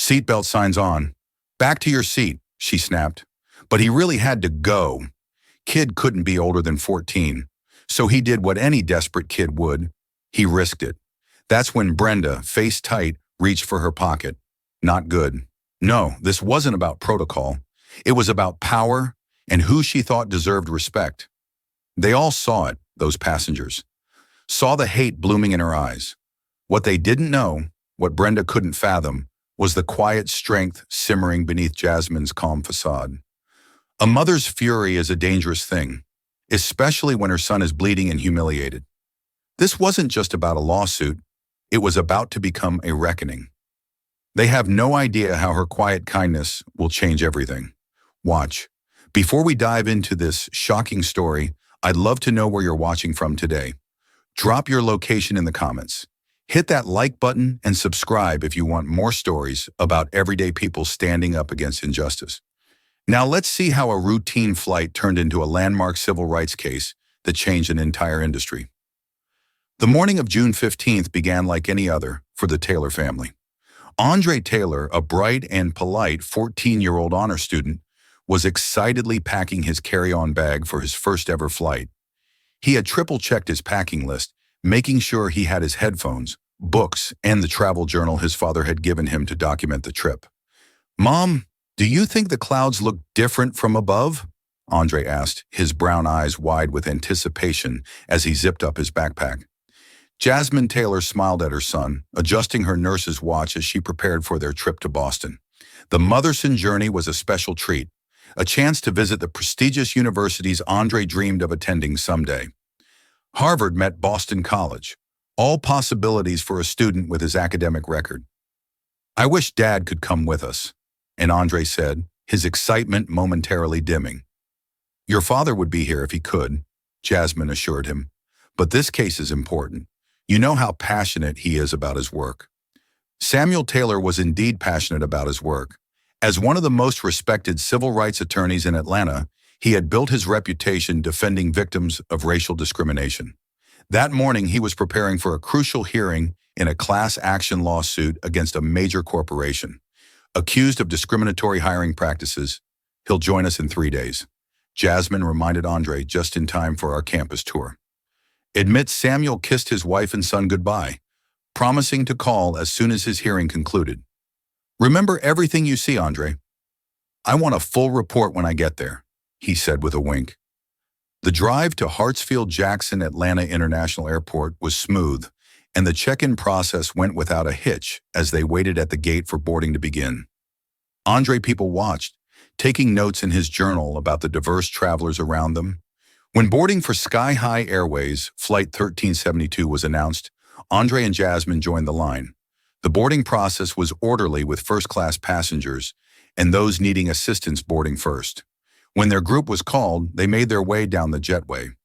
Seatbelt signs on. Back to your seat, she snapped. But he really had to go. Kid couldn't be older than 14. So he did what any desperate kid would. He risked it. That's when Brenda, face tight, reached for her pocket. Not good. No, this wasn't about protocol. It was about power and who she thought deserved respect. They all saw it, those passengers. Saw the hate blooming in her eyes. What they didn't know, what Brenda couldn't fathom, was the quiet strength simmering beneath Jasmine's calm facade. A mother's fury is a dangerous thing, especially when her son is bleeding and humiliated. This wasn't just about a lawsuit, it was about to become a reckoning. They have no idea how her quiet kindness will change everything. Watch. Before we dive into this shocking story, I'd love to know where you're watching from today. Drop your location in the comments. Hit that like button and subscribe if you want more stories about everyday people standing up against injustice. Now let's see how a routine flight turned into a landmark civil rights case that changed an entire industry. The morning of June 15th began like any other for the Taylor family. Andre Taylor, a bright and polite 14-year-old honor student, was excitedly packing his carry-on bag for his first ever flight. He had triple-checked his packing list, making sure he had his headphones, books, and the travel journal his father had given him to document the trip. "Mom, do you think the clouds look different from above?" Andre asked, his brown eyes wide with anticipation as he zipped up his backpack. Jasmine Taylor smiled at her son, adjusting her nurse's watch as she prepared for their trip to Boston. The mother-son journey was a special treat, a chance to visit the prestigious universities Andre dreamed of attending someday. Harvard met Boston College, all possibilities for a student with his academic record. "I wish Dad could come with us," and Andre said, his excitement momentarily dimming. "Your father would be here if he could," Jasmine assured him. "But this case is important. You know how passionate he is about his work." Samuel Taylor was indeed passionate about his work. As one of the most respected civil rights attorneys in Atlanta, he had built his reputation defending victims of racial discrimination. That morning, he was preparing for a crucial hearing in a class action lawsuit against a major corporation. Accused of discriminatory hiring practices, he'll join us in 3 days. Jasmine reminded Andre just in time for our campus tour. Admits Samuel kissed his wife and son goodbye, promising to call as soon as his hearing concluded. "Remember everything you see, Andre. I want a full report when I get there," he said with a wink. The drive to Hartsfield-Jackson Atlanta International Airport was smooth, and the check-in process went without a hitch as they waited at the gate for boarding to begin. Andre people watched, taking notes in his journal about the diverse travelers around them. When boarding for Sky High Airways, Flight 1372 was announced, Andre and Jasmine joined the line. The boarding process was orderly with first-class passengers and those needing assistance boarding first. When their group was called, they made their way down the jetway.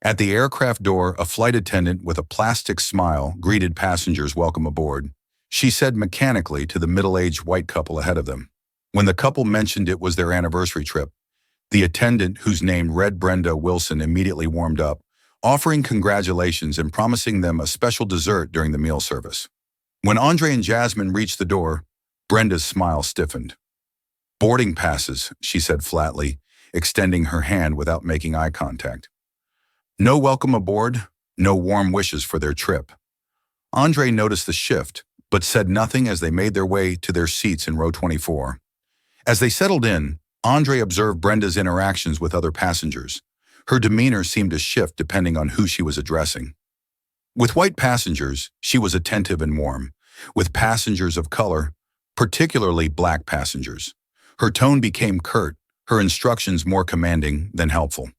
At the aircraft door, a flight attendant with a plastic smile greeted passengers welcome aboard. She said mechanically to the middle-aged white couple ahead of them. When the couple mentioned it was their anniversary trip, the attendant, whose name read Brenda Wilson, immediately warmed up, offering congratulations and promising them a special dessert during the meal service. When Andre and Jasmine reached the door, Brenda's smile stiffened. "Boarding passes," she said flatly, extending her hand without making eye contact. No welcome aboard, no warm wishes for their trip. Andre noticed the shift, but said nothing as they made their way to their seats in row 24. As they settled in, Andre observed Brenda's interactions with other passengers. Her demeanor seemed to shift depending on who she was addressing. With white passengers, she was attentive and warm. With passengers of color, particularly black passengers, her tone became curt, her instructions more commanding than helpful.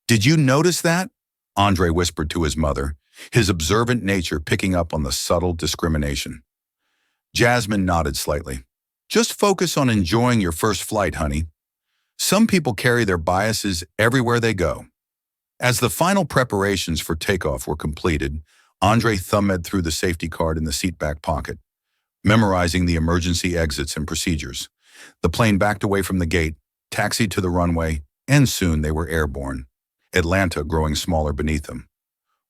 "Did you notice that?" Andre whispered to his mother, his observant nature picking up on the subtle discrimination. Jasmine nodded slightly. "Just focus on enjoying your first flight, honey. Some people carry their biases everywhere they go." As the final preparations for takeoff were completed, Andre thumbed through the safety card in the seat back pocket, memorizing the emergency exits and procedures. The plane backed away from the gate, taxied to the runway, and soon they were airborne, Atlanta growing smaller beneath them.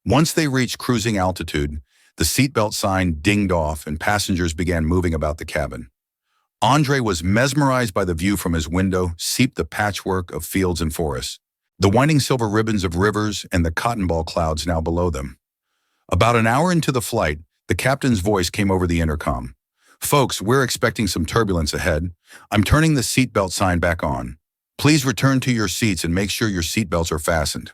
Once they reached cruising altitude, the seatbelt sign dinged off and passengers began moving about the cabin. Andre was mesmerized by the view from his window, seeped the patchwork of fields and forests, the winding silver ribbons of rivers and the cotton ball clouds now below them. About an hour into the flight, the captain's voice came over the intercom. "Folks, we're expecting some turbulence ahead. I'm turning the seatbelt sign back on. Please return to your seats and make sure your seatbelts are fastened."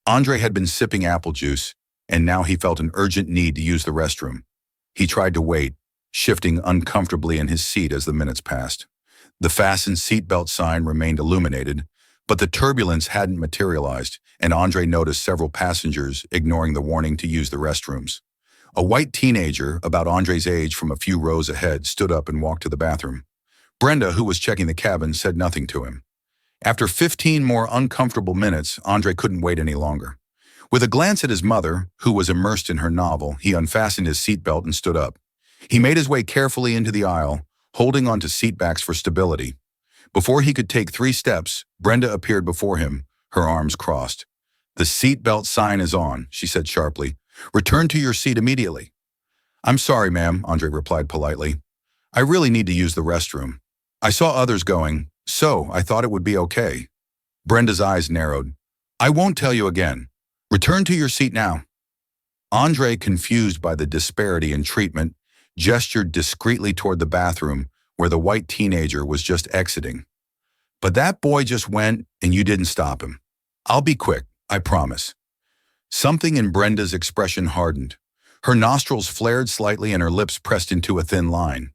Andre had been sipping apple juice, and now he felt an urgent need to use the restroom. He tried to wait, shifting uncomfortably in his seat as the minutes passed. The fastened seatbelt sign remained illuminated, but the turbulence hadn't materialized, and Andre noticed several passengers ignoring the warning to use the restrooms. A white teenager, about Andre's age from a few rows ahead, stood up and walked to the bathroom. Brenda, who was checking the cabin, said nothing to him. After 15 more uncomfortable minutes, Andre couldn't wait any longer. With a glance at his mother, who was immersed in her novel, he unfastened his seatbelt and stood up. He made his way carefully into the aisle, holding onto seatbacks for stability. Before he could take 3 steps, Brenda appeared before him, her arms crossed. "The seatbelt sign is on," she said sharply. "Return to your seat immediately." "I'm sorry, ma'am," Andre replied politely. "I really need to use the restroom. I saw others going, so I thought it would be okay." Brenda's eyes narrowed. "I won't tell you again. Return to your seat now." Andre, confused by the disparity in treatment, gestured discreetly toward the bathroom where the white teenager was just exiting. "But that boy just went, and you didn't stop him. I'll be quick, I promise." Something in Brenda's expression hardened. Her nostrils flared slightly and her lips pressed into a thin line.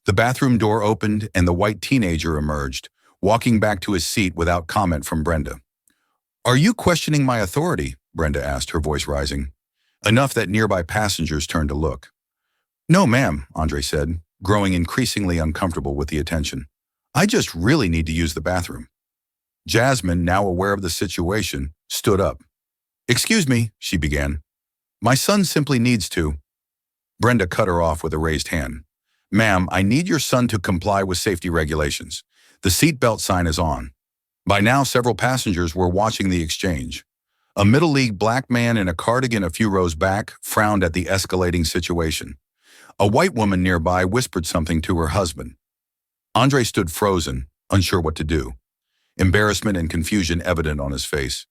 The bathroom door opened and the white teenager emerged, walking back to his seat without comment from Brenda. "Are you questioning my authority?" Brenda asked, her voice rising, enough that nearby passengers turned to look. "No, ma'am," Andre said, growing increasingly uncomfortable with the attention. "I just really need to use the bathroom." Jasmine, now aware of the situation, stood up. "Excuse me," she began. "My son simply needs to—" Brenda cut her off with a raised hand. "Ma'am, I need your son to comply with safety regulations. The seatbelt sign is on." By now, several passengers were watching the exchange. A middle-aged black man in a cardigan a few rows back frowned at the escalating situation. A white woman nearby whispered something to her husband. Andre stood frozen, unsure what to do, embarrassment and confusion evident on his face.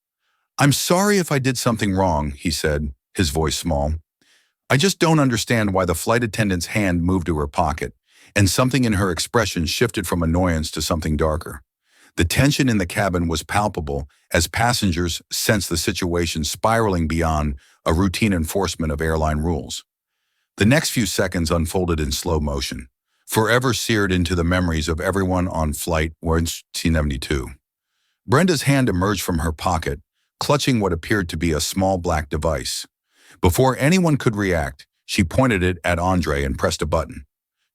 "I'm sorry if I did something wrong," he said, his voice small. "I just don't understand why the flight attendant's hand moved to her pocket, and something in her expression shifted from annoyance to something darker. The tension in the cabin was palpable as passengers sensed the situation spiraling beyond a routine enforcement of airline rules. The next few seconds unfolded in slow motion, forever seared into the memories of everyone on Flight 172. Brenda's hand emerged from her pocket, clutching what appeared to be a small black device. Before anyone could react, she pointed it at Andre and pressed a button.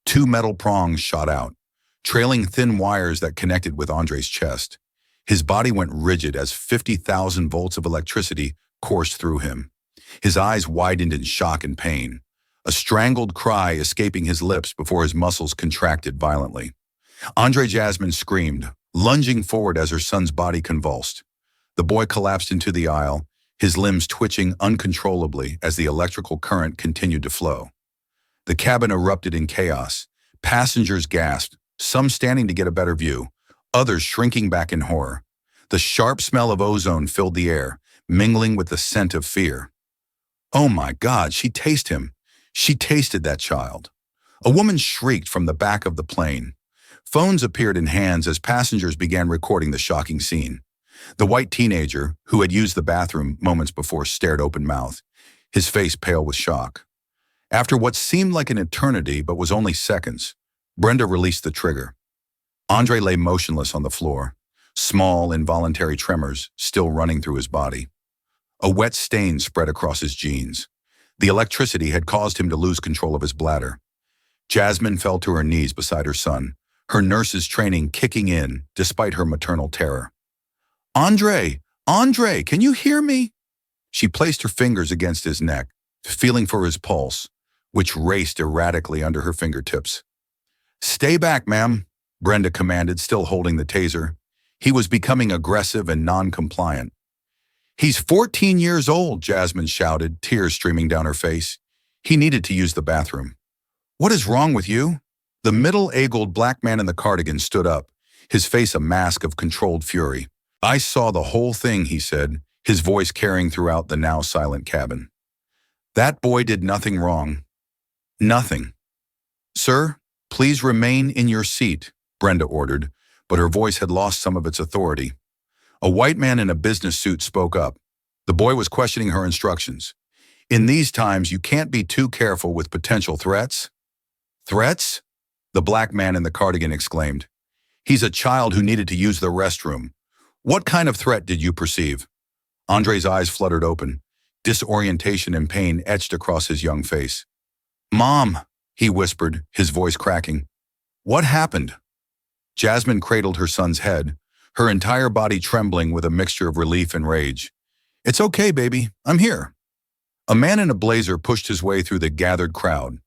2 metal prongs shot out, trailing thin wires that connected with Andre's chest. His body went rigid as 50,000 volts of electricity coursed through him. His eyes widened in shock and pain, a strangled cry escaping his lips before his muscles contracted violently. Jasmine screamed, lunging forward as her son's body convulsed. The boy collapsed into the aisle, his limbs twitching uncontrollably as the electrical current continued to flow. The cabin erupted in chaos. Passengers gasped, some standing to get a better view, others shrinking back in horror. The sharp smell of ozone filled the air, mingling with the scent of fear. "Oh my God, she tasted him. She tasted that child." A woman shrieked from the back of the plane. Phones appeared in hands as passengers began recording the shocking scene. The white teenager, who had used the bathroom moments before, stared open-mouthed, his face pale with shock. After what seemed like an eternity but was only seconds, Brenda released the trigger. Andre lay motionless on the floor, small, involuntary tremors still running through his body. A wet stain spread across his jeans. The electricity had caused him to lose control of his bladder. Jasmine fell to her knees beside her son, her nurse's training kicking in despite her maternal terror. Andre, can you hear me?" She placed her fingers against his neck, feeling for his pulse, which raced erratically under her fingertips. "Stay back, ma'am," Brenda commanded, still holding the taser. He was becoming aggressive and non-compliant. "He's 14 years old," Jasmine shouted, tears streaming down her face. "He needed to use the bathroom." "What is wrong with you?" The middle-aged black man in the cardigan stood up, his face a mask of controlled fury. "I saw the whole thing," he said, his voice carrying throughout the now silent cabin. "That boy did nothing wrong. Nothing." "Sir, please remain in your seat," Brenda ordered, but her voice had lost some of its authority. A white man in a business suit spoke up. The boy was questioning her instructions. "In these times, you can't be too careful with potential threats." "Threats?" the black man in the cardigan exclaimed. "He's a child who needed to use the restroom. What kind of threat did you perceive?" Andre's eyes fluttered open. Disorientation and pain etched across his young face. "Mom," he whispered, his voice cracking. "What happened?" Jasmine cradled her son's head, her entire body trembling with a mixture of relief and rage. "It's okay, baby. I'm here." A man in a blazer pushed his way through the gathered crowd.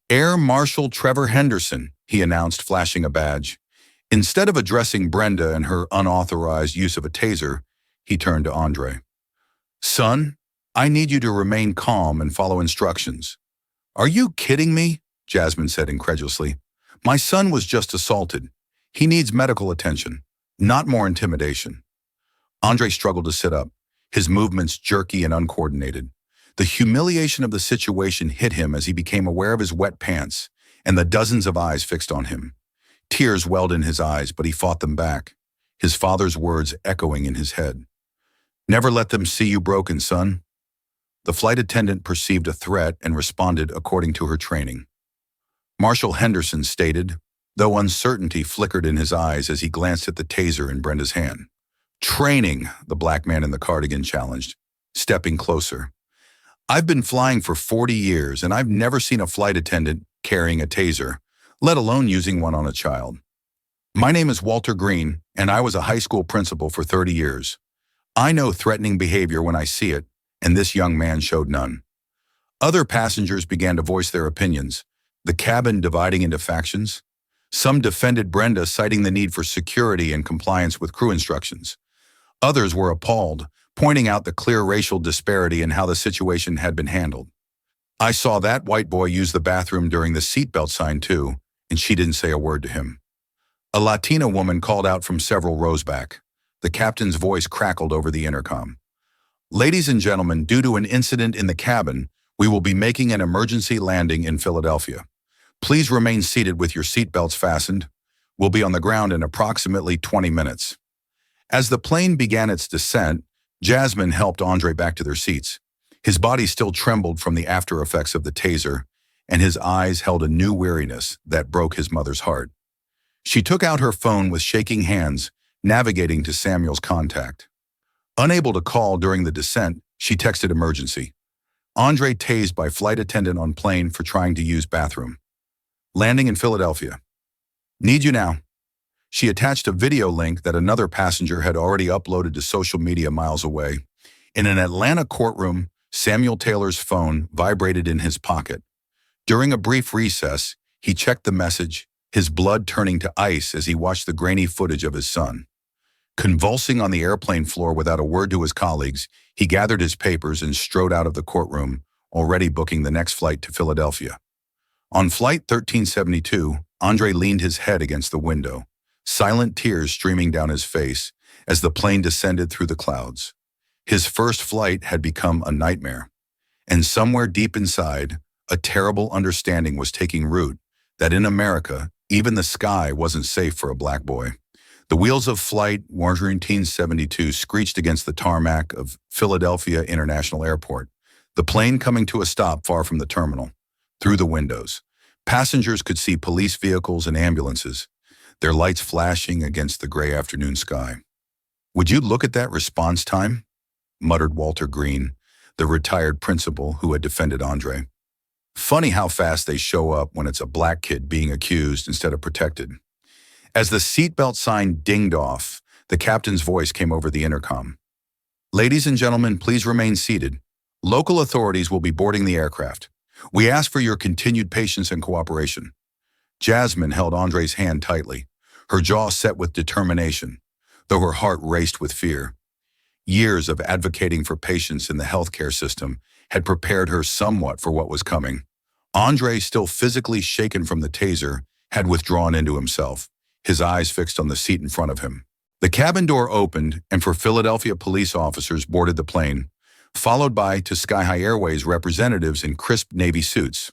"Air Marshal Trevor Henderson," he announced, flashing a badge. Instead of addressing Brenda and her unauthorized use of a taser, he turned to Andre. "Son, I need you to remain calm and follow instructions." "Are you kidding me?" Jasmine said incredulously. "My son was just assaulted. He needs medical attention, not more intimidation." Andre struggled to sit up, his movements jerky and uncoordinated. The humiliation of the situation hit him as he became aware of his wet pants and the dozens of eyes fixed on him. Tears welled in his eyes, but he fought them back, his father's words echoing in his head. "Never let them see you broken, son." The flight attendant perceived a threat and responded according to her training. Marshal Henderson stated, though uncertainty flickered in his eyes as he glanced at the taser in Brenda's hand. "Training," the black man in the cardigan challenged, stepping closer. "I've been flying for 40 years, and I've never seen a flight attendant carrying a taser, let alone using one on a child. My name is Walter Green, and I was a high school principal for 30 years. I know threatening behavior when I see it, and this young man showed none." Other passengers began to voice their opinions, the cabin dividing into factions. Some defended Brenda, citing the need for security and compliance with crew instructions. Others were appalled, pointing out the clear racial disparity in how the situation had been handled. "I saw that white boy use the bathroom during the seatbelt sign too, and she didn't say a word to him." A Latina woman called out from several rows back. The captain's voice crackled over the intercom. "Ladies and gentlemen, due to an incident in the cabin, we will be making an emergency landing in Philadelphia. Please remain seated with your seatbelts fastened. We'll be on the ground in approximately 20 minutes. As the plane began its descent, Jasmine helped Andre back to their seats. His body still trembled from the after effects of the taser, and his eyes held a new weariness that broke his mother's heart. She took out her phone with shaking hands, navigating to Samuel's contact. Unable to call during the descent, she texted emergency. Andre tased by flight attendant on plane for trying to use bathroom. Landing in Philadelphia. Need you now. She attached a video link that another passenger had already uploaded to social media miles away. In an Atlanta courtroom, Samuel Taylor's phone vibrated in his pocket. During a brief recess, he checked the message, his blood turning to ice as he watched the grainy footage of his son. Convulsing on the airplane floor without a word to his colleagues, he gathered his papers and strode out of the courtroom, already booking the next flight to Philadelphia. On Flight 1372, Andre leaned his head against the window, silent tears streaming down his face as the plane descended through the clouds. His first flight had become a nightmare, and somewhere deep inside, a terrible understanding was taking root that in America, even the sky wasn't safe for a black boy. The wheels of Flight 1372 screeched against the tarmac of Philadelphia International Airport, the plane coming to a stop far from the terminal. Through the windows, passengers could see police vehicles and ambulances, their lights flashing against the gray afternoon sky. "Would you look at that response time?" muttered Walter Green, the retired principal who had defended Andre. "Funny how fast they show up when it's a black kid being accused instead of protected." As the seatbelt sign dinged off, the captain's voice came over the intercom. "Ladies and gentlemen, please remain seated. Local authorities will be boarding the aircraft. We ask for your continued patience and cooperation." Jasmine held Andre's hand tightly, her jaw set with determination, though her heart raced with fear. Years of advocating for patience in the healthcare system had prepared her somewhat for what was coming. Andre, still physically shaken from the taser, had withdrawn into himself, his eyes fixed on the seat in front of him. The cabin door opened, and four Philadelphia police officers boarded the plane, followed by two Sky High Airways representatives in crisp Navy suits.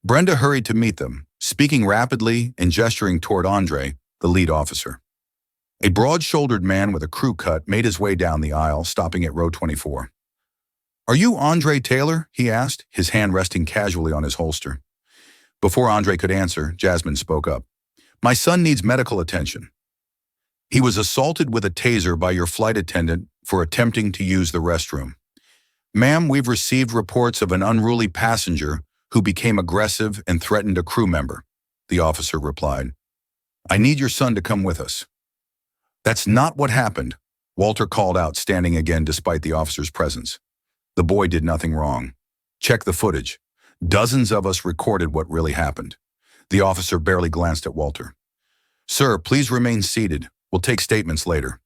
Brenda hurried to meet them, speaking rapidly and gesturing toward Andre, the lead officer. A broad-shouldered man with a crew cut made his way down the aisle, stopping at row 24. "Are you Andre Taylor?" he asked, his hand resting casually on his holster. Before Andre could answer, Jasmine spoke up. "My son needs medical attention. He was assaulted with a taser by your flight attendant for attempting to use the restroom. Ma'am, we've received reports of an unruly passenger who became aggressive and threatened a crew member," the officer replied. "I need your son to come with us." "That's not what happened," Walter called out, standing again despite the officer's presence. "The boy did nothing wrong. Check the footage. Dozens of us recorded what really happened." The officer barely glanced at Walter. "Sir, please remain seated. We'll take statements later."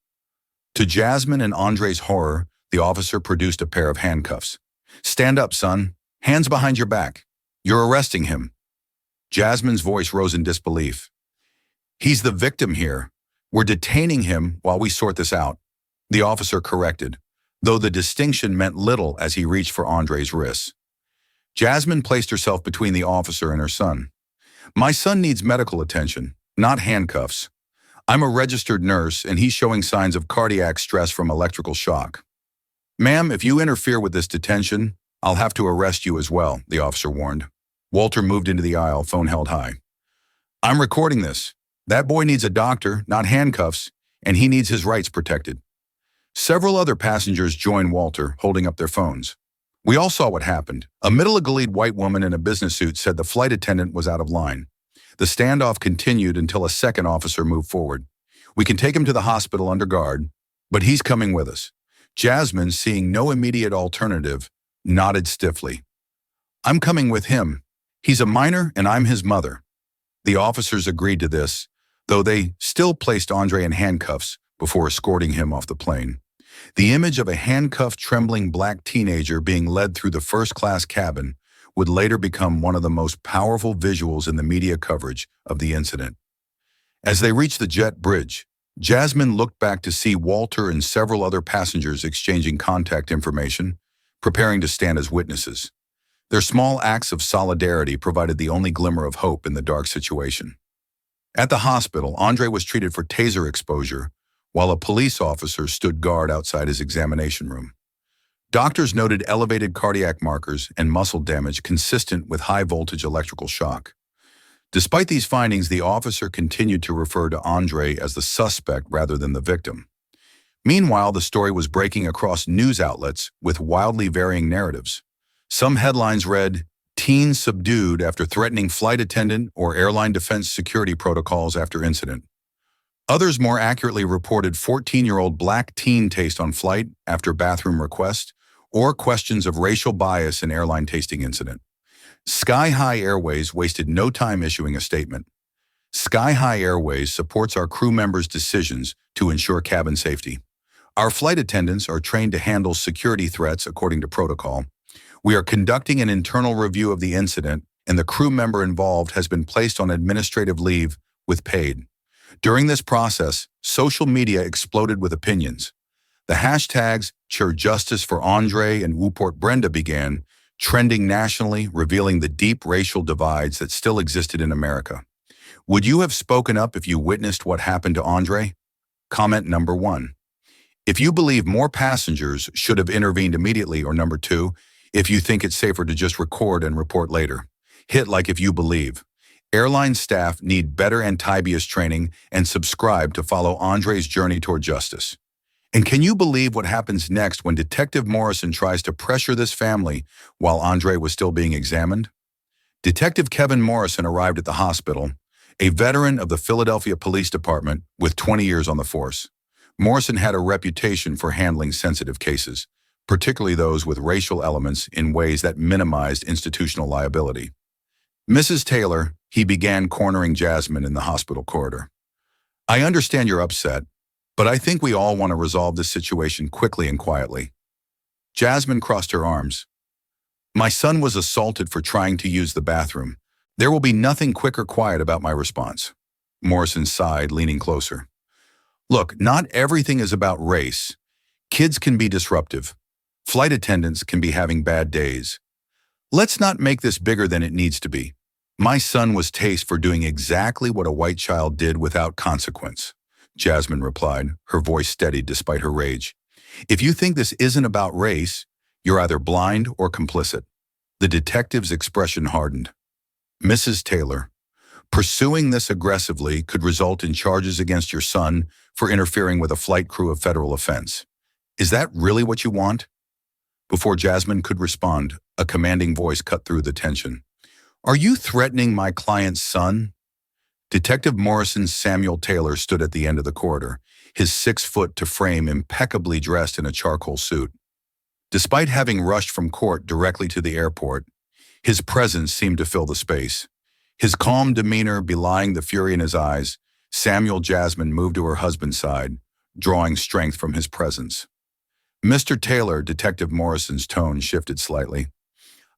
To Jasmine and Andre's horror, the officer produced a pair of handcuffs. "Stand up, son. Hands behind your back. You're arresting him." Jasmine's voice rose in disbelief. "He's the victim here. We're detaining him while we sort this out," the officer corrected, though the distinction meant little as he reached for Andre's wrists. Jasmine placed herself between the officer and her son. "My son needs medical attention, not handcuffs. I'm a registered nurse, and he's showing signs of cardiac stress from electrical shock. Ma'am, if you interfere with this detention, I'll have to arrest you as well," the officer warned. Walter moved into the aisle, phone held high. "I'm recording this. That boy needs a doctor, not handcuffs, and he needs his rights protected." Several other passengers joined Walter, holding up their phones. "We all saw what happened. A middle-aged white woman in a business suit said the flight attendant was out of line. The standoff continued until a second officer moved forward. We can take him to the hospital under guard, but he's coming with us." Jasmine, seeing no immediate alternative, nodded stiffly. "I'm coming with him. He's a minor and I'm his mother." The officers agreed to this, though they still placed Andre in handcuffs before escorting him off the plane. The image of a handcuffed, trembling black teenager being led through the first-class cabin would later become one of the most powerful visuals in the media coverage of the incident. As they reached the jet bridge, Jasmine looked back to see Walter and several other passengers exchanging contact information, preparing to stand as witnesses. Their small acts of solidarity provided the only glimmer of hope in the dark situation. At the hospital, Andre was treated for taser exposure, while a police officer stood guard outside his examination room. Doctors noted elevated cardiac markers and muscle damage consistent with high-voltage electrical shock. Despite these findings, the officer continued to refer to Andre as the suspect rather than the victim. Meanwhile, the story was breaking across news outlets with wildly varying narratives. Some headlines read, "Teen subdued after threatening flight attendant," or "Airline defense security protocols after incident." Others more accurately reported 14-year-old black teen taste on flight after bathroom request, or questions of racial bias in airline tasting incident. Sky High Airways wasted no time issuing a statement. "Sky High Airways supports our crew members' decisions to ensure cabin safety. Our flight attendants are trained to handle security threats according to protocol. We are conducting an internal review of the incident, and the crew member involved has been placed on administrative leave with paid." During this process, social media exploded with opinions. The hashtags "Cheer Justice for Andre" and "Wooport Brenda" began, trending nationally, revealing the deep racial divides that still existed in America. Would you have spoken up if you witnessed what happened to Andre? Comment number 1. If you believe more passengers should have intervened immediately, or number 2, if you think it's safer to just record and report later. Hit like if you believe. Airline staff need better anti-bias training, and subscribe to follow Andre's journey toward justice. And can you believe what happens next when Detective Morrison tries to pressure this family while Andre was still being examined? Detective Kevin Morrison arrived at the hospital, a veteran of the Philadelphia Police Department with 20 years on the force. Morrison had a reputation for handling sensitive cases, particularly those with racial elements, in ways that minimized institutional liability. "Mrs. Taylor," he began, cornering Jasmine in the hospital corridor. "I understand you're upset, but I think we all want to resolve this situation quickly and quietly." Jasmine crossed her arms. "My son was assaulted for trying to use the bathroom, There will be nothing quick or quiet about my response. Morrison sighed, leaning closer. Look, not everything is about race. Kids can be disruptive. Flight attendants can be having bad days. Let's not make this bigger than it needs to be. My son was tased for doing exactly what a white child did without consequence, Jasmine replied, her voice steady despite her rage. If you think this isn't about race, you're either blind or complicit. The detective's expression hardened. Mrs. Taylor, pursuing this aggressively could result in charges against your son for interfering with a flight crew of federal offense. Is that really what you want? Before Jasmine could respond, a commanding voice cut through the tension. Are you threatening my client's son? Detective Morrison's Samuel Taylor stood at the end of the corridor, his 6 foot to frame impeccably dressed in a charcoal suit. Despite having rushed from court directly to the airport, his presence seemed to fill the space. His calm demeanor belying the fury in his eyes, Samuel Jasmine moved to her husband's side, drawing strength from his presence. Mr. Taylor, Detective Morrison's tone shifted slightly.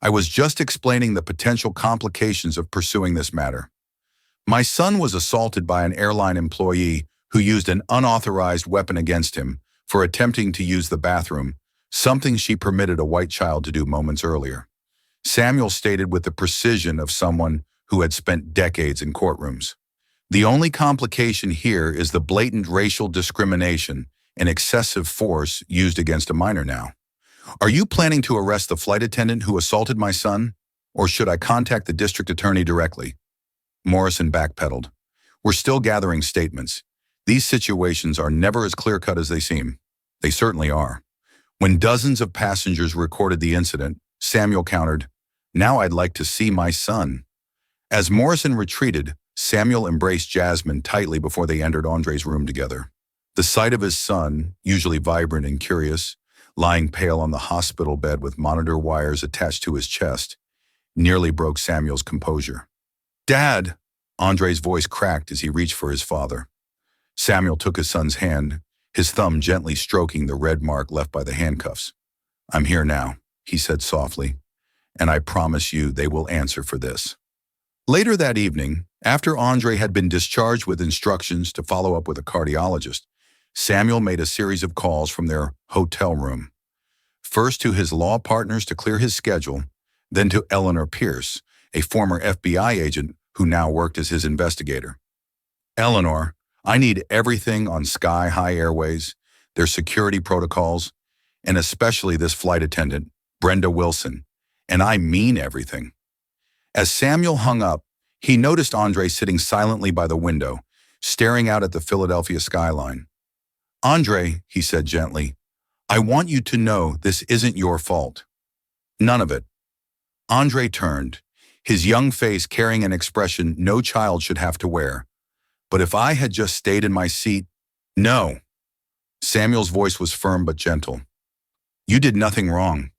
I was just explaining the potential complications of pursuing this matter. My son was assaulted by an airline employee who used an unauthorized weapon against him for attempting to use the bathroom, something she permitted a white child to do moments earlier. Samuel stated with the precision of someone who had spent decades in courtrooms. The only complication here is the blatant racial discrimination and excessive force used against a minor now. Are you planning to arrest the flight attendant who assaulted my son, or should I contact the district attorney directly? Morrison backpedaled. We're still gathering statements. These situations are never as clear-cut as they seem. They certainly are. When dozens of passengers recorded the incident, Samuel countered, Now I'd like to see my son. As Morrison retreated, Samuel embraced Jasmine tightly before they entered Andre's room together. The sight of his son, usually vibrant and curious, lying pale on the hospital bed with monitor wires attached to his chest, nearly broke Samuel's composure. Dad! Andre's voice cracked as he reached for his father. Samuel took his son's hand, his thumb gently stroking the red mark left by the handcuffs. I'm here now, he said softly, and I promise you they will answer for this. Later that evening, after Andre had been discharged with instructions to follow up with a cardiologist, Samuel made a series of calls from their hotel room. First to his law partners to clear his schedule, then to Eleanor Pierce, a former FBI agent who now worked as his investigator. Eleanor, I need everything on Sky High Airways, their security protocols, and especially this flight attendant, Brenda Wilson, and I mean everything. As Samuel hung up, he noticed Andre sitting silently by the window, staring out at the Philadelphia skyline. Andre, he said gently, I want you to know this isn't your fault. None of it. Andre turned, his young face carrying an expression no child should have to wear. But if I had just stayed in my seat, no. Samuel's voice was firm but gentle. You did nothing wrong.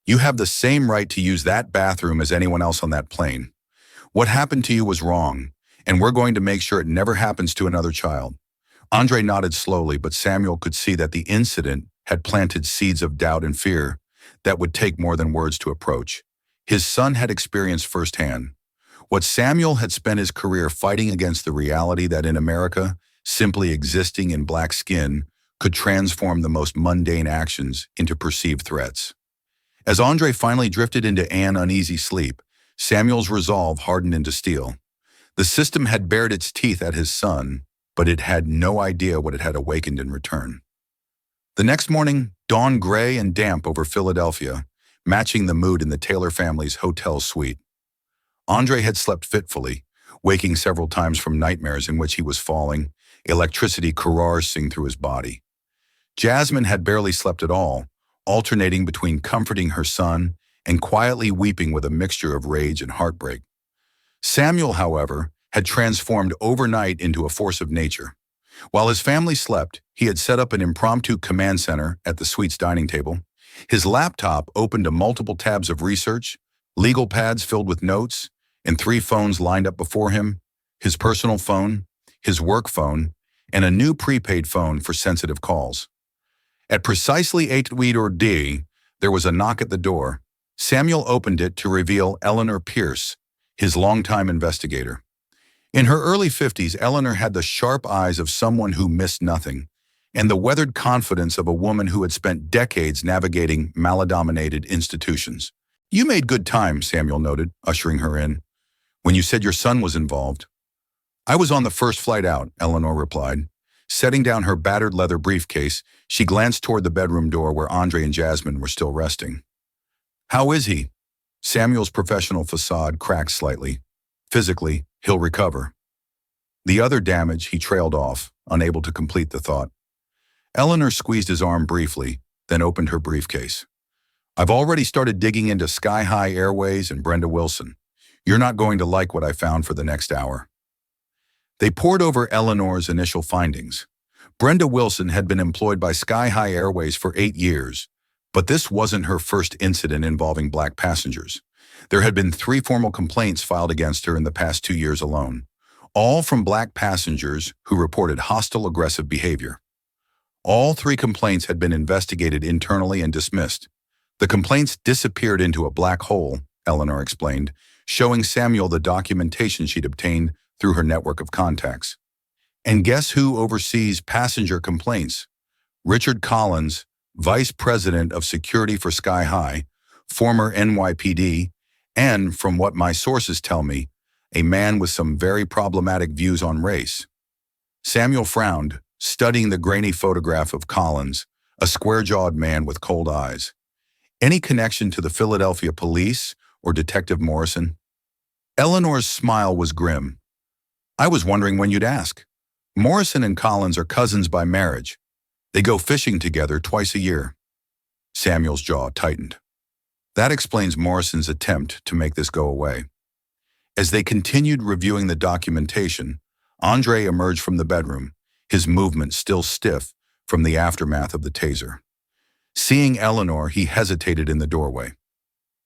You have the same right to use that bathroom as anyone else on that plane. What happened to you was wrong, and we're going to make sure it never happens to another child. Andre nodded slowly, but Samuel could see that the incident had planted seeds of doubt and fear that would take more than words to approach. His son had experienced firsthand what Samuel had spent his career fighting against, the reality that in America, simply existing in black skin could transform the most mundane actions into perceived threats. As Andre finally drifted into an uneasy sleep, Samuel's resolve hardened into steel. The system had bared its teeth at his son, but it had no idea what it had awakened in return. The next morning, dawned gray and damp over Philadelphia, matching the mood in the Taylor family's hotel suite. Andre had slept fitfully, waking several times from nightmares in which he was falling, electricity coursing through his body. Jasmine had barely slept at all, alternating between comforting her son and quietly weeping with a mixture of rage and heartbreak. Samuel, however, had transformed overnight into a force of nature. While his family slept, he had set up an impromptu command center at the suite's dining table. His laptop opened to multiple tabs of research, legal pads filled with notes, and 3 phones lined up before him, his personal phone, his work phone, and a new prepaid phone for sensitive calls. At precisely 8:08, there was a knock at the door. Samuel opened it to reveal Eleanor Pierce, his longtime investigator. In her early 50s, Eleanor had the sharp eyes of someone who missed nothing, and the weathered confidence of a woman who had spent decades navigating maladministrated institutions. "You made good time," Samuel noted, ushering her in, "when you said your son was involved." "I was on the first flight out," Eleanor replied. Setting down her battered leather briefcase, she glanced toward the bedroom door where Andre and Jasmine were still resting. "How is he?" Samuel's professional facade cracked slightly. "Physically, he'll recover." "The other damage," he trailed off, unable to complete the thought. Eleanor squeezed his arm briefly, then opened her briefcase. "I've already started digging into Sky High Airways and Brenda Wilson. You're not going to like what I found for the next hour." They pored over Eleanor's initial findings. Brenda Wilson had been employed by Sky High Airways for 8 years, but this wasn't her first incident involving black passengers. There had been 3 formal complaints filed against her in the past 2 years alone, all from black passengers who reported hostile, aggressive behavior. All 3 complaints had been investigated internally and dismissed. The complaints disappeared into a black hole, Eleanor explained, showing Samuel the documentation she'd obtained through her network of contacts. And guess who oversees passenger complaints? Richard Collins, Vice President of Security for Sky High, former NYPD, and, from what my sources tell me, a man with some very problematic views on race. Samuel frowned, studying the grainy photograph of Collins, a square-jawed man with cold eyes. Any connection to the Philadelphia police or Detective Morrison? Eleanor's smile was grim. "I was wondering when you'd ask. Morrison and Collins are cousins by marriage. They go fishing together twice a year." Samuel's jaw tightened. That explains Morrison's attempt to make this go away. As they continued reviewing the documentation, Andre emerged from the bedroom, his movement still stiff from the aftermath of the taser. Seeing Eleanor, he hesitated in the doorway.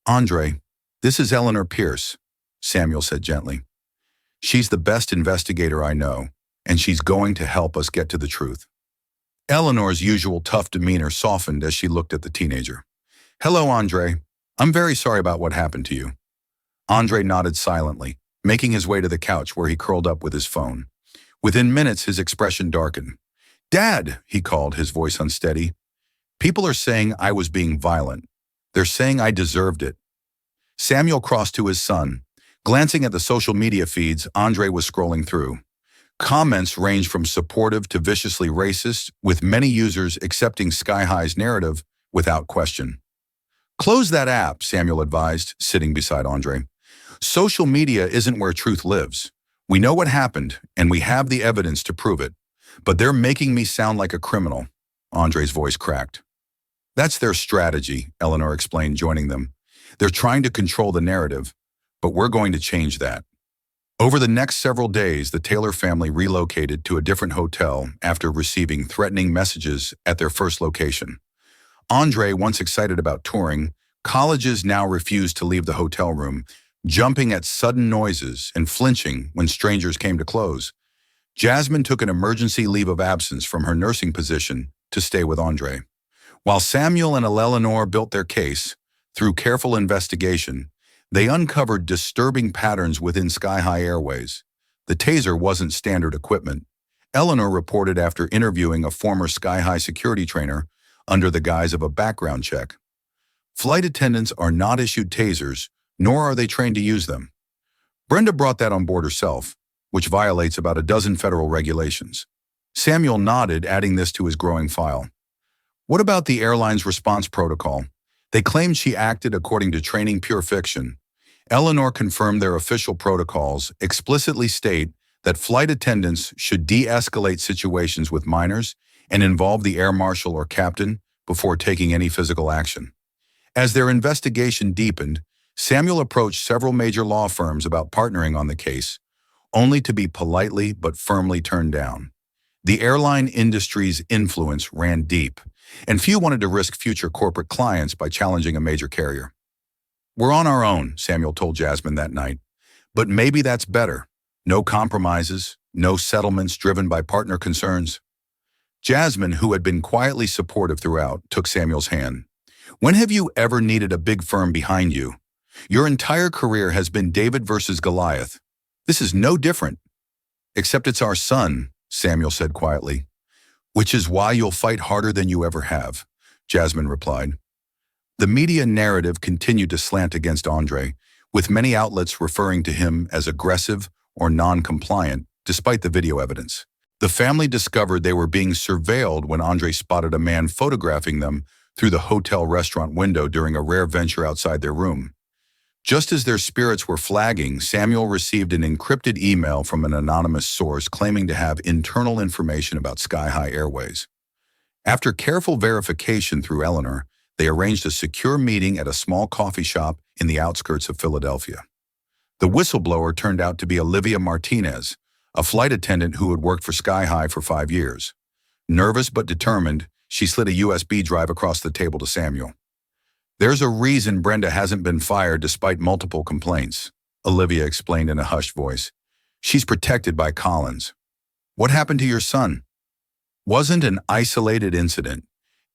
"Andre, this is Eleanor Pierce," Samuel said gently. "She's the best investigator I know, and she's going to help us get to the truth." Eleanor's usual tough demeanor softened as she looked at the teenager. "Hello, Andre. I'm very sorry about what happened to you." Andre nodded silently, making his way to the couch where he curled up with his phone. Within minutes, his expression darkened. "Dad," he called, his voice unsteady. "People are saying I was being violent. They're saying I deserved it." Samuel crossed to his son. Glancing at the social media feeds Andre was scrolling through. Comments ranged from supportive to viciously racist, with many users accepting Sky High's narrative without question. "Close that app," Samuel advised, sitting beside Andre. "Social media isn't where truth lives. We know what happened, and we have the evidence to prove it. But they're making me sound like a criminal." Andre's voice cracked. "That's their strategy," Eleanor explained, joining them. "They're trying to control the narrative, but we're going to change that." Over the next several days, the Taylor family relocated to a different hotel after receiving threatening messages at their first location. Andre, once excited about touring, colleges now refused to leave the hotel room, jumping at sudden noises and flinching when strangers came to close. Jasmine took an emergency leave of absence from her nursing position to stay with Andre. While Samuel and Eleanor built their case, through careful investigation, they uncovered disturbing patterns within Sky High Airways. The taser wasn't standard equipment. Eleanor reported after interviewing a former Sky High security trainer under the guise of a background check. Flight attendants are not issued tasers, nor are they trained to use them. Brenda brought that on board herself, which violates about a dozen federal regulations. Samuel nodded, adding this to his growing file. "What about the airline's response protocol? They claimed she acted according to training pure fiction." Eleanor confirmed their official protocols explicitly state that flight attendants should de-escalate situations with minors and involve the air marshal or captain before taking any physical action. As their investigation deepened, Samuel approached several major law firms about partnering on the case, only to be politely but firmly turned down. The airline industry's influence ran deep, and few wanted to risk future corporate clients by challenging a major carrier. "We're on our own," Samuel told Jasmine that night. "But maybe that's better. No compromises, no settlements driven by partner concerns." Jasmine, who had been quietly supportive throughout, took Samuel's hand. "When have you ever needed a big firm behind you? Your entire career has been David versus Goliath. This is no different. Except it's our son, Samuel said quietly. Which is why you'll fight harder than you ever have, Jasmine replied. The media narrative continued to slant against Andre, with many outlets referring to him as aggressive or non-compliant, despite the video evidence. The family discovered they were being surveilled when Andre spotted a man photographing them through the hotel restaurant window during a rare venture outside their room. Just as their spirits were flagging, Samuel received an encrypted email from an anonymous source claiming to have internal information about Sky High Airways. After careful verification through Eleanor, they arranged a secure meeting at a small coffee shop in the outskirts of Philadelphia. The whistleblower turned out to be Olivia Martinez, a flight attendant who had worked for Sky High for 5 years. Nervous but determined, she slid a USB drive across the table to Samuel. There's a reason Brenda hasn't been fired despite multiple complaints, Olivia explained in a hushed voice. She's protected by Collins. What happened to your son? Wasn't an isolated incident.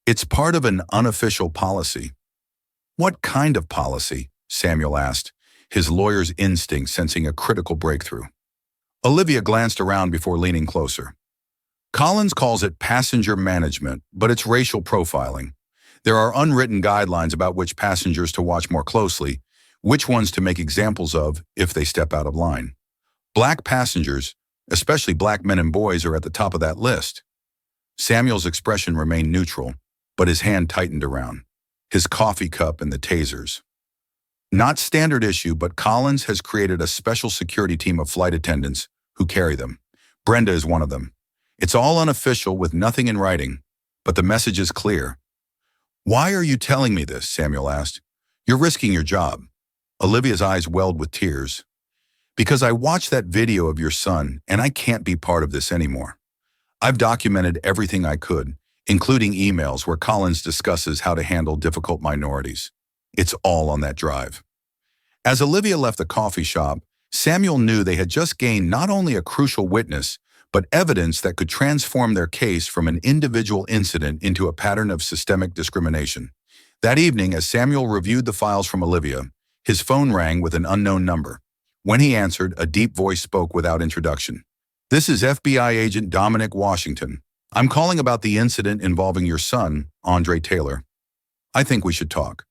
It's part of an unofficial policy. What kind of policy? Samuel asked, his lawyer's instinct sensing a critical breakthrough. Olivia glanced around before leaning closer. Collins calls it passenger management, but it's racial profiling. There are unwritten guidelines about which passengers to watch more closely, which ones to make examples of if they step out of line. Black passengers, especially black men and boys, are at the top of that list. Samuel's expression remained neutral, but his hand tightened around his coffee cup and the tasers. Not standard issue, but Collins has created a special security team of flight attendants who carry them. Brenda is one of them. It's all unofficial with nothing in writing, but the message is clear. Why are you telling me this? Samuel asked. You're risking your job. Olivia's eyes welled with tears. Because I watched that video of your son, and I can't be part of this anymore. I've documented everything I could, including emails where Collins discusses how to handle difficult minorities. It's all on that drive. As Olivia left the coffee shop, Samuel knew they had just gained not only a crucial witness, but evidence that could transform their case from an individual incident into a pattern of systemic discrimination. That evening, as Samuel reviewed the files from Olivia, his phone rang with an unknown number. When he answered, a deep voice spoke without introduction. This is FBI agent Dominic Washington. I'm calling about the incident involving your son, Andre Taylor. I think we should talk.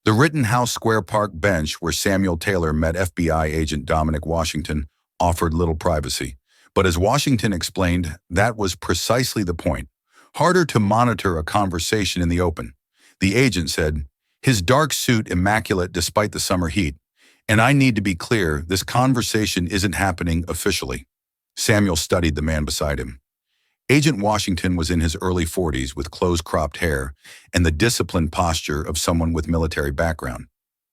The Rittenhouse Square Park bench where Samuel Taylor met FBI agent Dominic Washington offered little privacy. But as Washington explained, that was precisely the point. Harder to monitor a conversation in the open. The agent said, his dark suit immaculate despite the summer heat. And I need to be clear, this conversation isn't happening officially. Samuel studied the man beside him. Agent Washington was in his early 40s with close-cropped hair and the disciplined posture of someone with military background.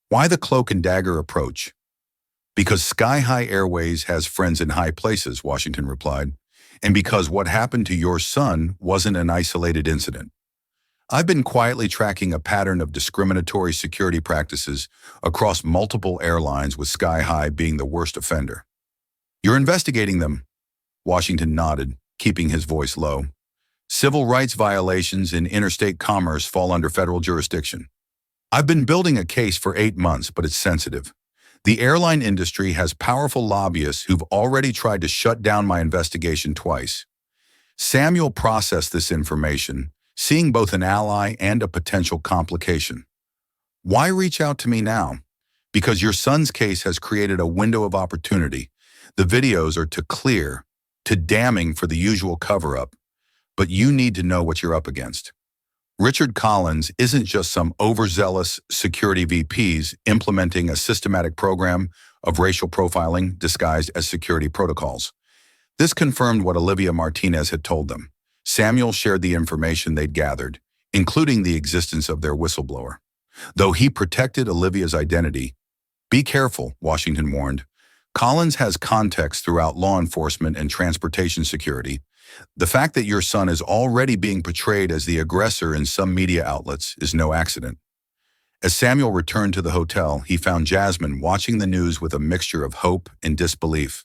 Why the cloak and dagger approach? Because Sky High Airways has friends in high places, Washington replied, and because what happened to your son wasn't an isolated incident. I've been quietly tracking a pattern of discriminatory security practices across multiple airlines, with Sky High being the worst offender. You're investigating them? Washington nodded, keeping his voice low. Civil rights violations in interstate commerce fall under federal jurisdiction. I've been building a case for 8 months, but it's sensitive. The airline industry has powerful lobbyists who've already tried to shut down my investigation twice. Samuel processed this information, seeing both an ally and a potential complication. Why reach out to me now? Because your son's case has created a window of opportunity. The videos are too clear, too damning for the usual cover-up, but you need to know what you're up against. Richard Collins isn't just some overzealous security VPs implementing a systematic program of racial profiling disguised as security protocols. This confirmed what Olivia Martinez had told them. Samuel shared the information they'd gathered, including the existence of their whistleblower. Though he protected Olivia's identity, be careful, Washington warned. Collins has context throughout law enforcement and transportation security. The fact that your son is already being portrayed as the aggressor in some media outlets is no accident. As Samuel returned to the hotel, he found Jasmine watching the news with a mixture of hope and disbelief.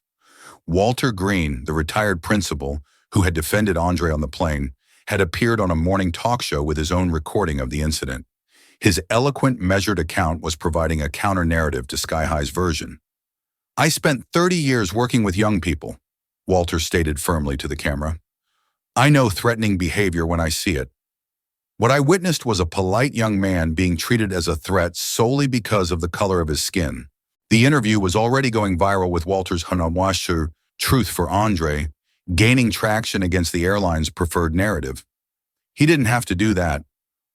Walter Green, the retired principal who had defended Andre on the plane, had appeared on a morning talk show with his own recording of the incident. His eloquent, measured account was providing a counter-narrative to Sky High's version. "I spent 30 years working with young people," Walter stated firmly to the camera. "I know threatening behavior when I see it. What I witnessed was a polite young man being treated as a threat solely because of the color of his skin." The interview was already going viral, with Walter's Hanawashu truth for Andre gaining traction against the airline's preferred narrative. "He didn't have to do that,"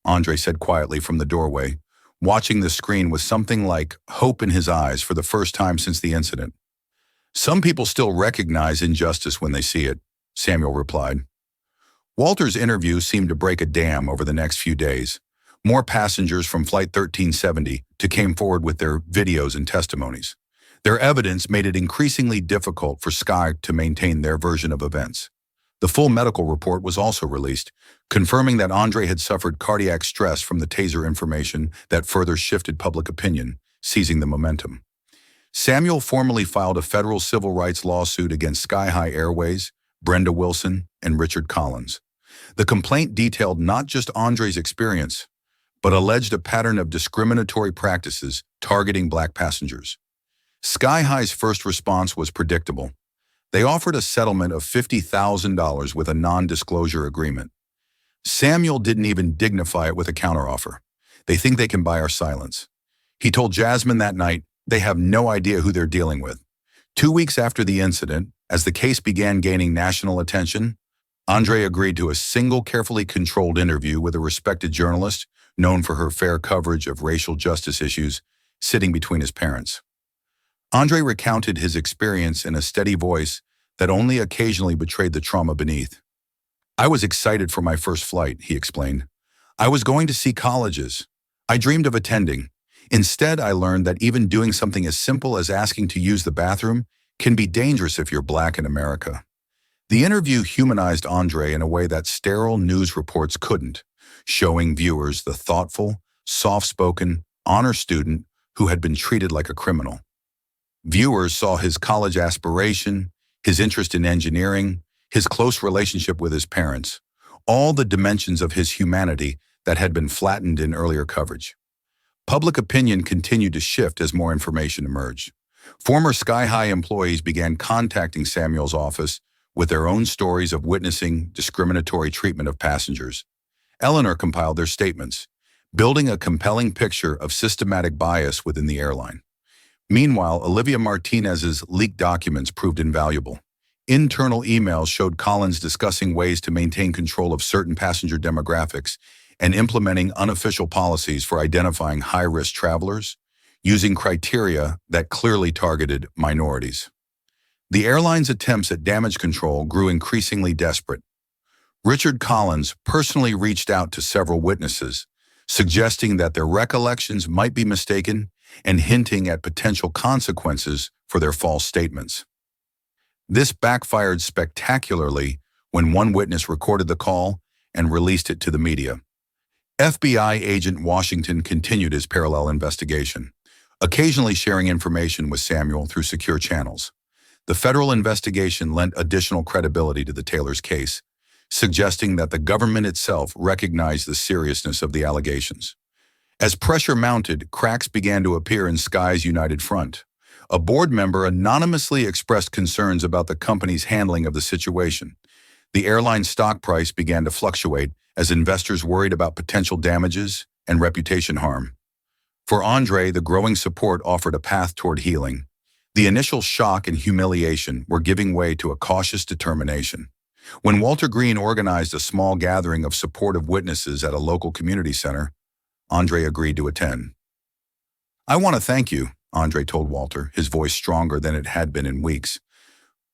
Andre said quietly from the doorway, watching the screen with something like hope in his eyes for the first time since the incident. "Some people still recognize injustice when they see it," Samuel replied. Walter's interview seemed to break a dam over the next few days. More passengers from Flight 1370 came forward with their videos and testimonies. Their evidence made it increasingly difficult for Sky to maintain their version of events. The full medical report was also released, confirming that Andre had suffered cardiac stress from the taser information that further shifted public opinion, seizing the momentum. Samuel formally filed a federal civil rights lawsuit against Sky High Airways, Brenda Wilson, and Richard Collins. The complaint detailed not just Andre's experience, but alleged a pattern of discriminatory practices targeting Black passengers. Sky High's first response was predictable. They offered a settlement of $50,000 with a non-disclosure agreement. Samuel didn't even dignify it with a counteroffer. "They think they can buy our silence." He told Jasmine that night they have no idea who they're dealing with. 2 weeks after the incident, as the case began gaining national attention, Andre agreed to a single, carefully controlled interview with a respected journalist known for her fair coverage of racial justice issues, sitting between his parents. Andre recounted his experience in a steady voice that only occasionally betrayed the trauma beneath. "I was excited for my first flight," he explained. "I was going to see colleges. I dreamed of attending. Instead, I learned that even doing something as simple as asking to use the bathroom can be dangerous if you're Black in America." The interview humanized Andre in a way that sterile news reports couldn't, showing viewers the thoughtful, soft-spoken, honor student who had been treated like a criminal. Viewers saw his college aspiration, his interest in engineering, his close relationship with his parents, all the dimensions of his humanity that had been flattened in earlier coverage. Public opinion continued to shift as more information emerged. Former Sky High employees began contacting Samuel's office with their own stories of witnessing discriminatory treatment of passengers. Eleanor compiled their statements, building a compelling picture of systematic bias within the airline. Meanwhile, Olivia Martinez's leaked documents proved invaluable. Internal emails showed Collins discussing ways to maintain control of certain passenger demographics and implementing unofficial policies for identifying high-risk travelers, using criteria that clearly targeted minorities. The airline's attempts at damage control grew increasingly desperate. Richard Collins personally reached out to several witnesses, suggesting that their recollections might be mistaken and hinting at potential consequences for their false statements. This backfired spectacularly when one witness recorded the call and released it to the media. FBI agent Washington continued his parallel investigation, occasionally sharing information with Samuel through secure channels. The federal investigation lent additional credibility to the Taylor's case, suggesting that the government itself recognized the seriousness of the allegations. As pressure mounted, cracks began to appear in Sky's United Front. A board member anonymously expressed concerns about the company's handling of the situation. The airline's stock price began to fluctuate as investors worried about potential damages and reputation harm. For Andre, the growing support offered a path toward healing. The initial shock and humiliation were giving way to a cautious determination. When Walter Green organized a small gathering of supportive witnesses at a local community center, Andre agreed to attend. "I want to thank you," Andre told Walter, his voice stronger than it had been in weeks,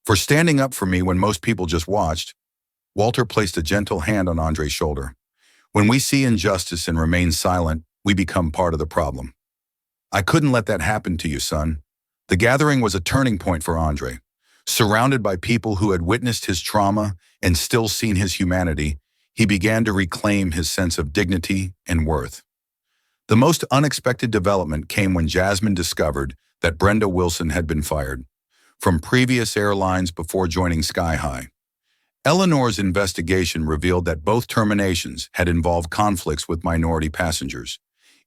"for standing up for me when most people just watched." Walter placed a gentle hand on Andre's shoulder. "When we see injustice and remain silent, we become part of the problem. I couldn't let that happen to you, son." The gathering was a turning point for Andre. Surrounded by people who had witnessed his trauma and still seen his humanity, he began to reclaim his sense of dignity and worth. The most unexpected development came when Jasmine discovered that Brenda Wilson had been fired from previous airlines before joining Sky High. Eleanor's investigation revealed that both terminations had involved conflicts with minority passengers.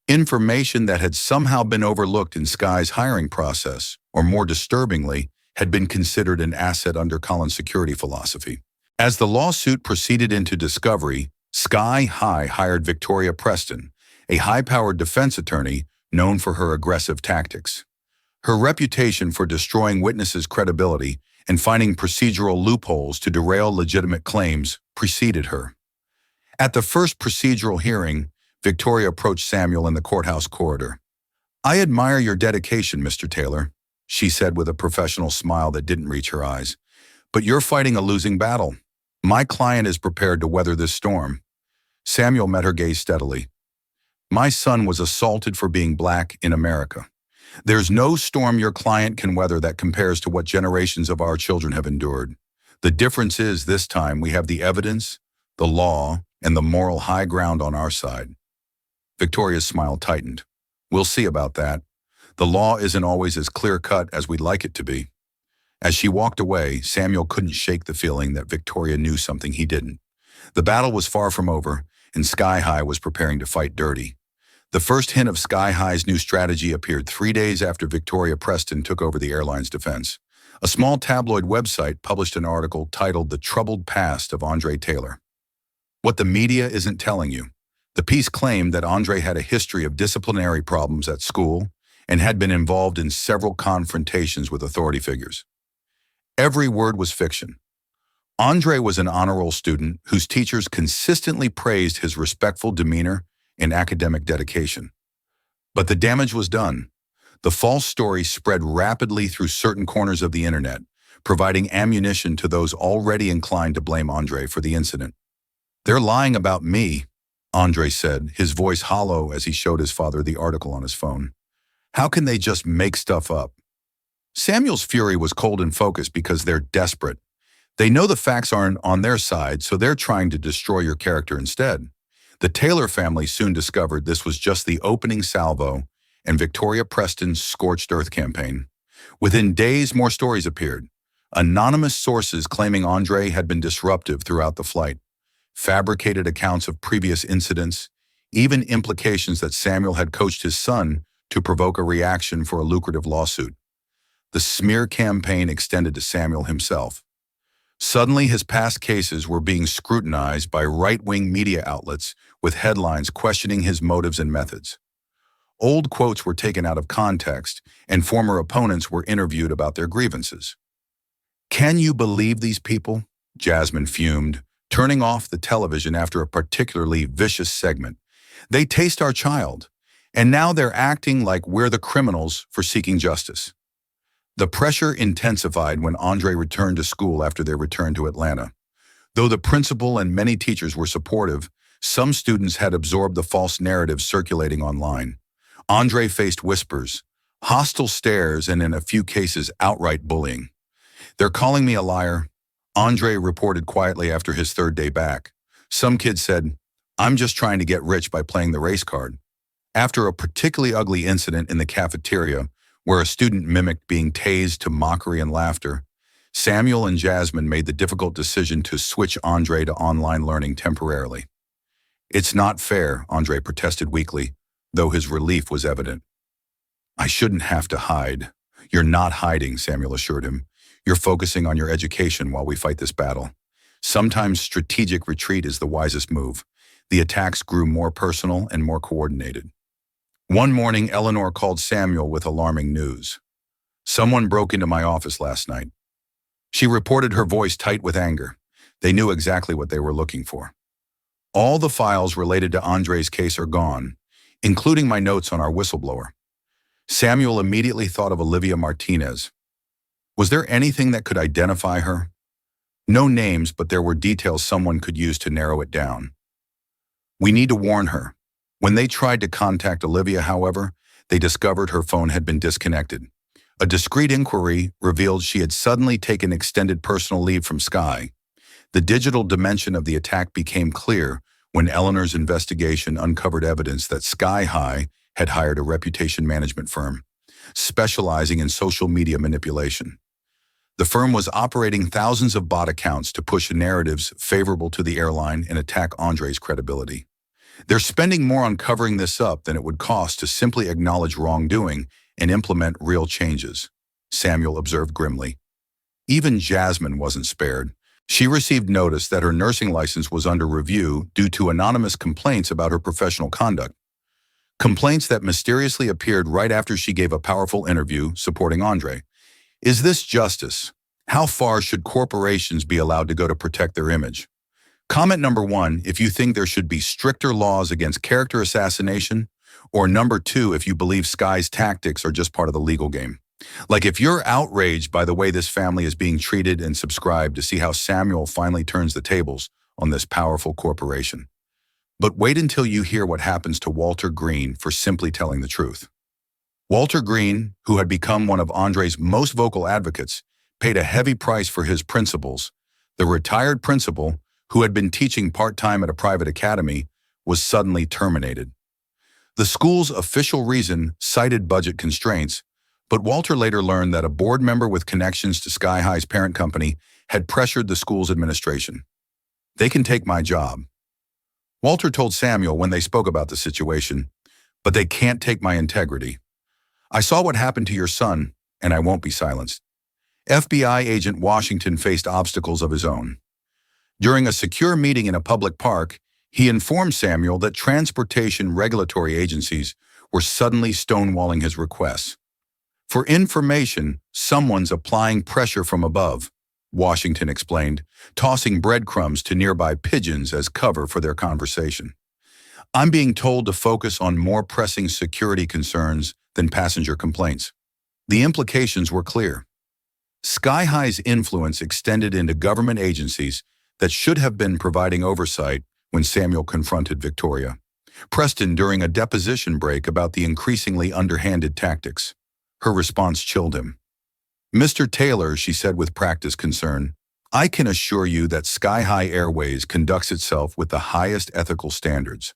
Information that had somehow been overlooked in Sky's hiring process, or more disturbingly, had been considered an asset under Collins' security philosophy. As the lawsuit proceeded into discovery, Sky High hired Victoria Preston, a high-powered defense attorney known for her aggressive tactics. Her reputation for destroying witnesses' credibility and finding procedural loopholes to derail legitimate claims preceded her. At the first procedural hearing, Victoria approached Samuel in the courthouse corridor. "I admire your dedication, Mr. Taylor," she said with a professional smile that didn't reach her eyes. "But you're fighting a losing battle. My client is prepared to weather this storm." Samuel met her gaze steadily. "My son was assaulted for being black in America. There's no storm your client can weather that compares to what generations of our children have endured. The difference is this time we have the evidence, the law, and the moral high ground on our side." Victoria's smile tightened. "We'll see about that. The law isn't always as clear-cut as we'd like it to be." As she walked away, Samuel couldn't shake the feeling that Victoria knew something he didn't. The battle was far from over, and Sky High was preparing to fight dirty. The first hint of Sky High's new strategy appeared 3 days after Victoria Preston took over the airline's defense. A small tabloid website published an article titled "The Troubled Past of Andre Taylor." What the media isn't telling you. The piece claimed that Andre had a history of disciplinary problems at school and had been involved in several confrontations with authority figures. Every word was fiction. Andre was an honor roll student whose teachers consistently praised his respectful demeanor and academic dedication. But the damage was done. The false story spread rapidly through certain corners of the internet, providing ammunition to those already inclined to blame Andre for the incident. "They're lying about me," Andre said, his voice hollow as he showed his father the article on his phone. "How can they just make stuff up?" Samuel's fury was cold and focused because they're desperate. They know the facts aren't on their side, so they're trying to destroy your character instead. The Taylor family soon discovered this was just the opening salvo in Victoria Preston's scorched earth campaign. Within days, more stories appeared. Anonymous sources claiming Andre had been disruptive throughout the flight, fabricated accounts of previous incidents, even implications that Samuel had coached his son to provoke a reaction for a lucrative lawsuit. The smear campaign extended to Samuel himself. Suddenly, his past cases were being scrutinized by right-wing media outlets with headlines questioning his motives and methods. Old quotes were taken out of context, and former opponents were interviewed about their grievances. "Can you believe these people?" Jasmine fumed, turning off the television after a particularly vicious segment. "They taste our child, and now they're acting like we're the criminals for seeking justice." The pressure intensified when Andre returned to school after their return to Atlanta. Though the principal and many teachers were supportive, some students had absorbed the false narrative circulating online. Andre faced whispers, hostile stares, and in a few cases, outright bullying. "They're calling me a liar," Andre reported quietly after his third day back. Some kids said, "I'm just trying to get rich by playing the race card." After a particularly ugly incident in the cafeteria, where a student mimicked being tased to mockery and laughter, Samuel and Jasmine made the difficult decision to switch Andre to online learning temporarily. "It's not fair," Andre protested weakly, though his relief was evident. "I shouldn't have to hide." "You're not hiding," Samuel assured him. "You're focusing on your education while we fight this battle. Sometimes strategic retreat is the wisest move." The attacks grew more personal and more coordinated. One morning, Eleanor called Samuel with alarming news. "Someone broke into my office last night." She reported, her voice tight with anger. They knew exactly what they were looking for. "All the files related to Andre's case are gone, including my notes on our whistleblower." Samuel immediately thought of Olivia Martinez. Was there anything that could identify her? No names, but there were details someone could use to narrow it down. "We need to warn her." When they tried to contact Olivia, however, they discovered her phone had been disconnected. A discreet inquiry revealed she had suddenly taken extended personal leave from Sky. The digital dimension of the attack became clear when Eleanor's investigation uncovered evidence that Sky High had hired a reputation management firm, specializing in social media manipulation. The firm was operating thousands of bot accounts to push narratives favorable to the airline and attack Andre's credibility. They're spending more on covering this up than it would cost to simply acknowledge wrongdoing and implement real changes, Samuel observed grimly. Even Jasmine wasn't spared. She received notice that her nursing license was under review due to anonymous complaints about her professional conduct. Complaints that mysteriously appeared right after she gave a powerful interview supporting Andre. Is this justice? How far should corporations be allowed to go to protect their image? Comment number 1, if you think there should be stricter laws against character assassination, or number 2, if you believe Sky's tactics are just part of the legal game. Like if you're outraged by the way this family is being treated, and subscribe to see how Samuel finally turns the tables on this powerful corporation. But wait until you hear what happens to Walter Green for simply telling the truth. Walter Green, who had become one of Andre's most vocal advocates, paid a heavy price for his principles. The retired principal, who had been teaching part-time at a private academy, was suddenly terminated. The school's official reason cited budget constraints, but Walter later learned that a board member with connections to Sky High's parent company had pressured the school's administration. "They can take my job," Walter told Samuel when they spoke about the situation, "but they can't take my integrity. I saw what happened to your son, and I won't be silenced." FBI agent Washington faced obstacles of his own. During a secure meeting in a public park, he informed Samuel that transportation regulatory agencies were suddenly stonewalling his requests. "For information, someone's applying pressure from above," Washington explained, tossing breadcrumbs to nearby pigeons as cover for their conversation. "I'm being told to focus on more pressing security concerns than passenger complaints." The implications were clear. Sky High's influence extended into government agencies that should have been providing oversight when Samuel confronted Victoria Preston during a deposition break about the increasingly underhanded tactics. Her response chilled him. "Mr. Taylor," she said with practiced concern, "I can assure you that Sky High Airways conducts itself with the highest ethical standards.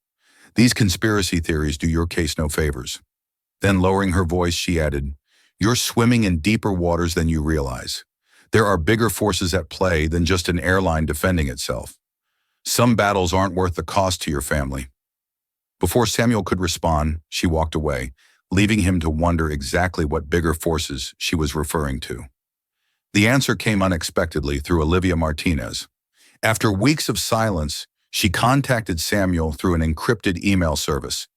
These conspiracy theories do your case no favors." Then, lowering her voice, she added, "You're swimming in deeper waters than you realize. There are bigger forces at play than just an airline defending itself. Some battles aren't worth the cost to your family." Before Samuel could respond, she walked away, leaving him to wonder exactly what bigger forces she was referring to. The answer came unexpectedly through Olivia Martinez. After weeks of silence, she contacted Samuel through an encrypted email service,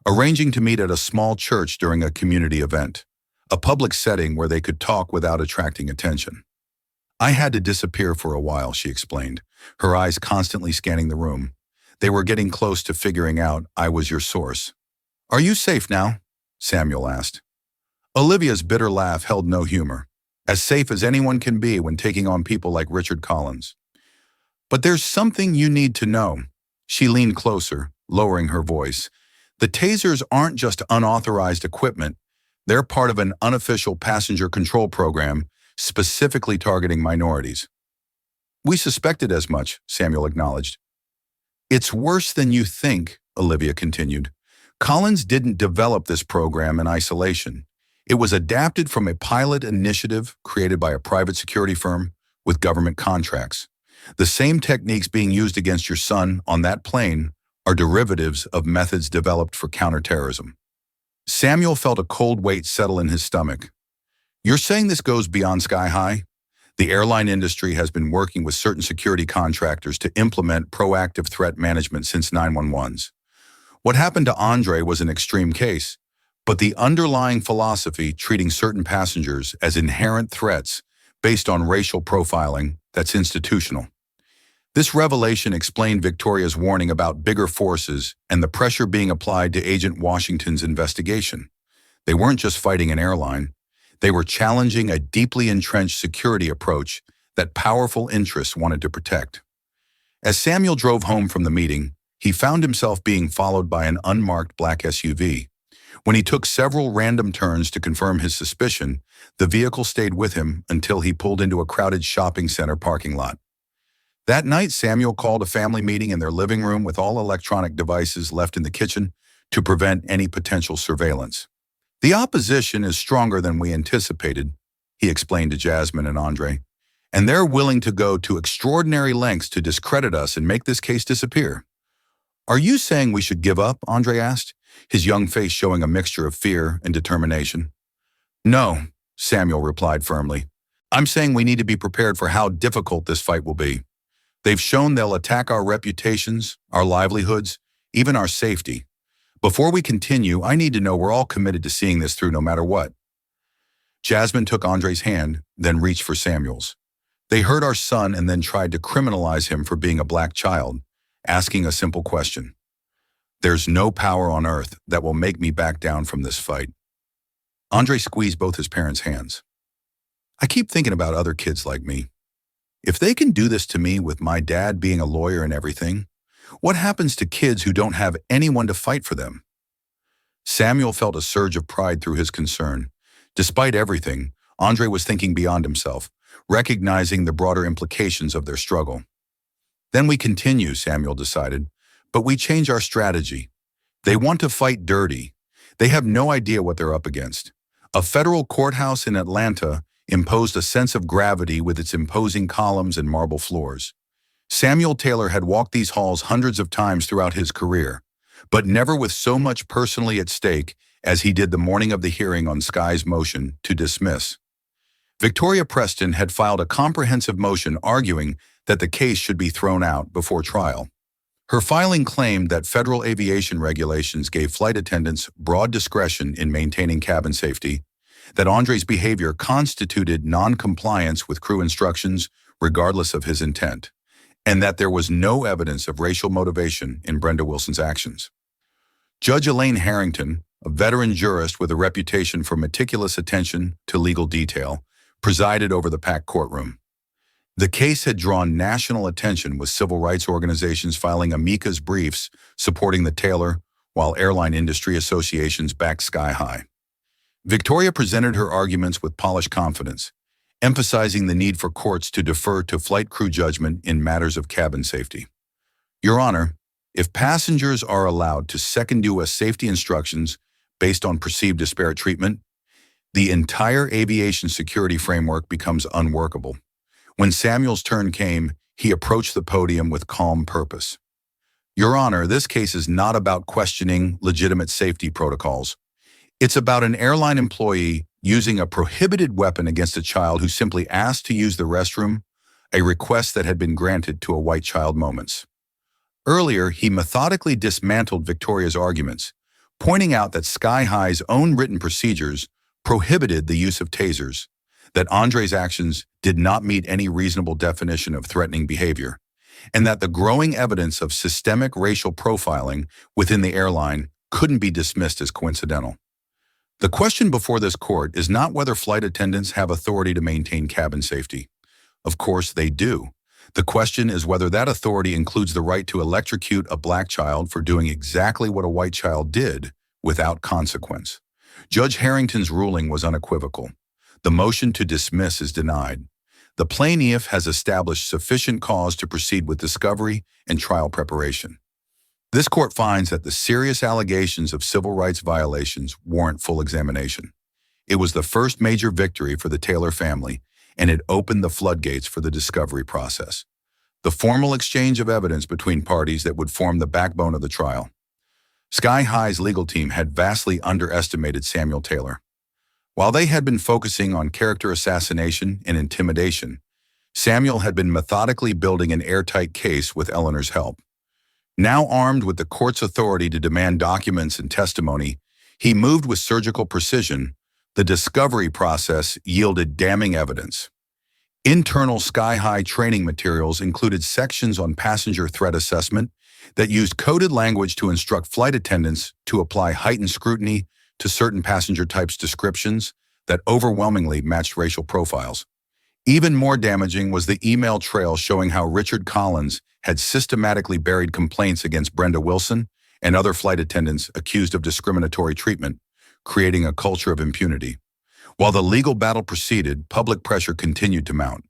arranging to meet at a small church during a community event, a public setting where they could talk without attracting attention. "I had to disappear for a while," she explained, her eyes constantly scanning the room. "They were getting close to figuring out I was your source." "Are you safe now?" Samuel asked. Olivia's bitter laugh held no humor. "As safe as anyone can be when taking on people like Richard Collins. But there's something you need to know." She leaned closer, lowering her voice. "The tasers aren't just unauthorized equipment. They're part of an unofficial passenger control program specifically targeting minorities." "We suspected as much," Samuel acknowledged. "It's worse than you think," Olivia continued. "Collins didn't develop this program in isolation. It was adapted from a pilot initiative created by a private security firm with government contracts. The same techniques being used against your son on that plane are derivatives of methods developed for counterterrorism." Samuel felt a cold weight settle in his stomach. "You're saying this goes beyond Sky High?" The airline industry has been working with certain security contractors to implement proactive threat management since 911's. What happened to Andre was an extreme case, but the underlying philosophy treating certain passengers as inherent threats based on racial profiling, that's institutional. This revelation explained Victoria's warning about bigger forces and the pressure being applied to Agent Washington's investigation. They weren't just fighting an airline. They were challenging a deeply entrenched security approach that powerful interests wanted to protect. As Samuel drove home from the meeting, he found himself being followed by an unmarked black SUV. When he took several random turns to confirm his suspicion, the vehicle stayed with him until he pulled into a crowded shopping center parking lot. That night, Samuel called a family meeting in their living room with all electronic devices left in the kitchen to prevent any potential surveillance. "The opposition is stronger than we anticipated," he explained to Jasmine and Andre, "and they're willing to go to extraordinary lengths to discredit us and make this case disappear. Are you saying we should give up? Andre asked, his young face showing a mixture of fear and determination. No, Samuel replied firmly. I'm saying we need to be prepared for how difficult this fight will be. They've shown they'll attack our reputations, our livelihoods, even our safety. Before we continue, I need to know we're all committed to seeing this through no matter what. Jasmine took Andre's hand, then reached for Samuel's. They heard our son and then tried to criminalize him for being a black child, asking a simple question. There's no power on earth that will make me back down from this fight. Andre squeezed both his parents' hands. I keep thinking about other kids like me. If they can do this to me with my dad being a lawyer and everything, what happens to kids who don't have anyone to fight for them? Samuel felt a surge of pride through his concern. Despite everything, Andre was thinking beyond himself, recognizing the broader implications of their struggle. Then we continue, Samuel decided, but we change our strategy. They want to fight dirty. They have no idea what they're up against. A federal courthouse in Atlanta imposed a sense of gravity with its imposing columns and marble floors. Samuel Taylor had walked these halls hundreds of times throughout his career, but never with so much personally at stake as he did the morning of the hearing on Sky's motion to dismiss. Victoria Preston had filed a comprehensive motion arguing that the case should be thrown out before trial. Her filing claimed that federal aviation regulations gave flight attendants broad discretion in maintaining cabin safety, that Andre's behavior constituted non-compliance with crew instructions regardless of his intent, and that there was no evidence of racial motivation in Brenda Wilson's actions. Judge Elaine Harrington, a veteran jurist with a reputation for meticulous attention to legal detail, presided over the packed courtroom. The case had drawn national attention, with civil rights organizations filing amicus briefs supporting the Taylor, while airline industry associations backed Sky High. Victoria presented her arguments with polished confidence, emphasizing the need for courts to defer to flight crew judgment in matters of cabin safety. Your Honor, if passengers are allowed to second U.S. safety instructions based on perceived disparate treatment, the entire aviation security framework becomes unworkable. When Samuel's turn came, he approached the podium with calm purpose. Your Honor, this case is not about questioning legitimate safety protocols. It's about an airline employee using a prohibited weapon against a child who simply asked to use the restroom, a request that had been granted to a white child moments. Earlier, he methodically dismantled Victoria's arguments, pointing out that Sky High's own written procedures prohibited the use of tasers, that Andre's actions did not meet any reasonable definition of threatening behavior, and that the growing evidence of systemic racial profiling within the airline couldn't be dismissed as coincidental. The question before this court is not whether flight attendants have authority to maintain cabin safety. Of course they do. The question is whether that authority includes the right to electrocute a black child for doing exactly what a white child did without consequence. Judge Harrington's ruling was unequivocal. The motion to dismiss is denied. The plaintiff has established sufficient cause to proceed with discovery and trial preparation. This court finds that the serious allegations of civil rights violations warrant full examination. It was the first major victory for the Taylor family, and it opened the floodgates for the discovery process, the formal exchange of evidence between parties that would form the backbone of the trial. Sky High's legal team had vastly underestimated Samuel Taylor. While they had been focusing on character assassination and intimidation, Samuel had been methodically building an airtight case with Eleanor's help. Now armed with the court's authority to demand documents and testimony, he moved with surgical precision. The discovery process yielded damning evidence. Internal Sky High training materials included sections on passenger threat assessment that used coded language to instruct flight attendants to apply heightened scrutiny to certain passenger types' descriptions that overwhelmingly matched racial profiles. Even more damaging was the email trail showing how Richard Collins had systematically buried complaints against Brenda Wilson and other flight attendants accused of discriminatory treatment, creating a culture of impunity. While the legal battle proceeded, public pressure continued to mount.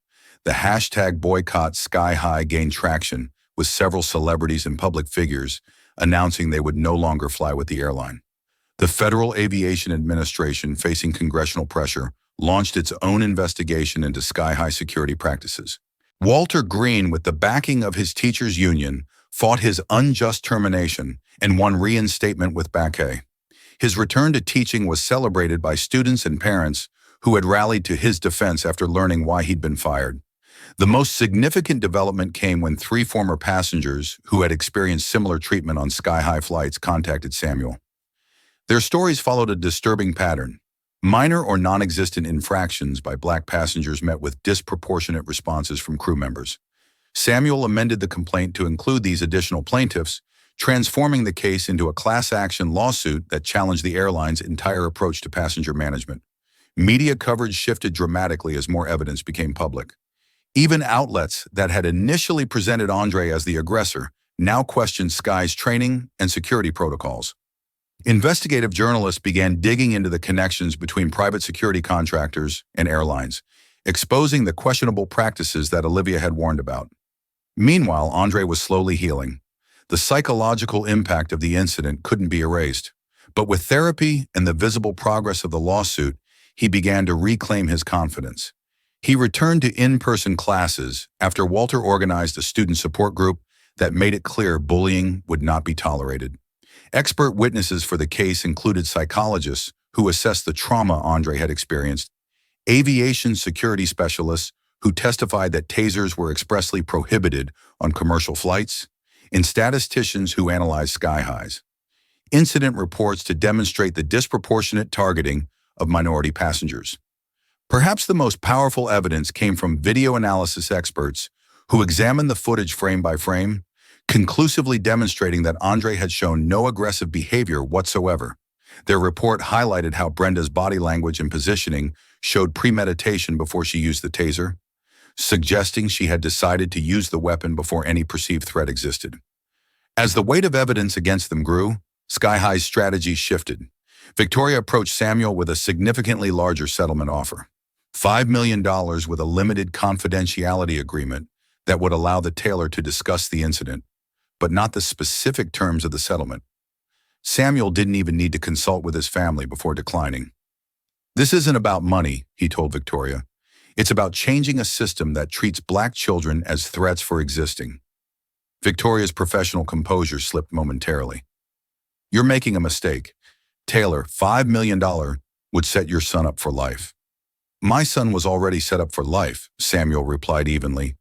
The hashtag boycott Sky High gained traction, with several celebrities and public figures announcing they would no longer fly with the airline. The Federal Aviation Administration, facing congressional pressure, launched its own investigation into Sky High security practices. Walter Green, with the backing of his teachers' union, fought his unjust termination, and won reinstatement with back pay. His return to teaching was celebrated by students and parents who had rallied to his defense after learning why he'd been fired. The most significant development came when three former passengers who had experienced similar treatment on sky-high flights contacted Samuel. Their stories followed a disturbing pattern. Minor or non-existent infractions by black passengers met with disproportionate responses from crew members. Samuel amended the complaint to include these additional plaintiffs, transforming the case into a class-action lawsuit that challenged the airline's entire approach to passenger management. Media coverage shifted dramatically as more evidence became public. Even outlets that had initially presented Andre as the aggressor now questioned Sky's training and security protocols. Investigative journalists began digging into the connections between private security contractors and airlines, exposing the questionable practices that Olivia had warned about. Meanwhile, Andre was slowly healing. The psychological impact of the incident couldn't be erased, but with therapy and the visible progress of the lawsuit, he began to reclaim his confidence. He returned to in-person classes after Walter organized a student support group that made it clear bullying would not be tolerated. Expert witnesses for the case included psychologists who assessed the trauma Andre had experienced, aviation security specialists who testified that tasers were expressly prohibited on commercial flights, and statisticians who analyzed sky highs. Incident reports to demonstrate the disproportionate targeting of minority passengers. Perhaps the most powerful evidence came from video analysis experts who examined the footage frame by frame, conclusively demonstrating that Andre had shown no aggressive behavior whatsoever. Their report highlighted how Brenda's body language and positioning showed premeditation before she used the taser, suggesting she had decided to use the weapon before any perceived threat existed. As the weight of evidence against them grew, Sky High's strategy shifted. Victoria approached Samuel with a significantly larger settlement offer, $5 million with a limited confidentiality agreement that would allow the tailor to discuss the incident, but not the specific terms of the settlement. Samuel didn't even need to consult with his family before declining. "This isn't about money," he told Victoria. "It's about changing a system that treats black children as threats for existing." Victoria's professional composure slipped momentarily. "You're making a mistake. Taylor, $5 million would set your son up for life." "My son was already set up for life," Samuel replied evenly.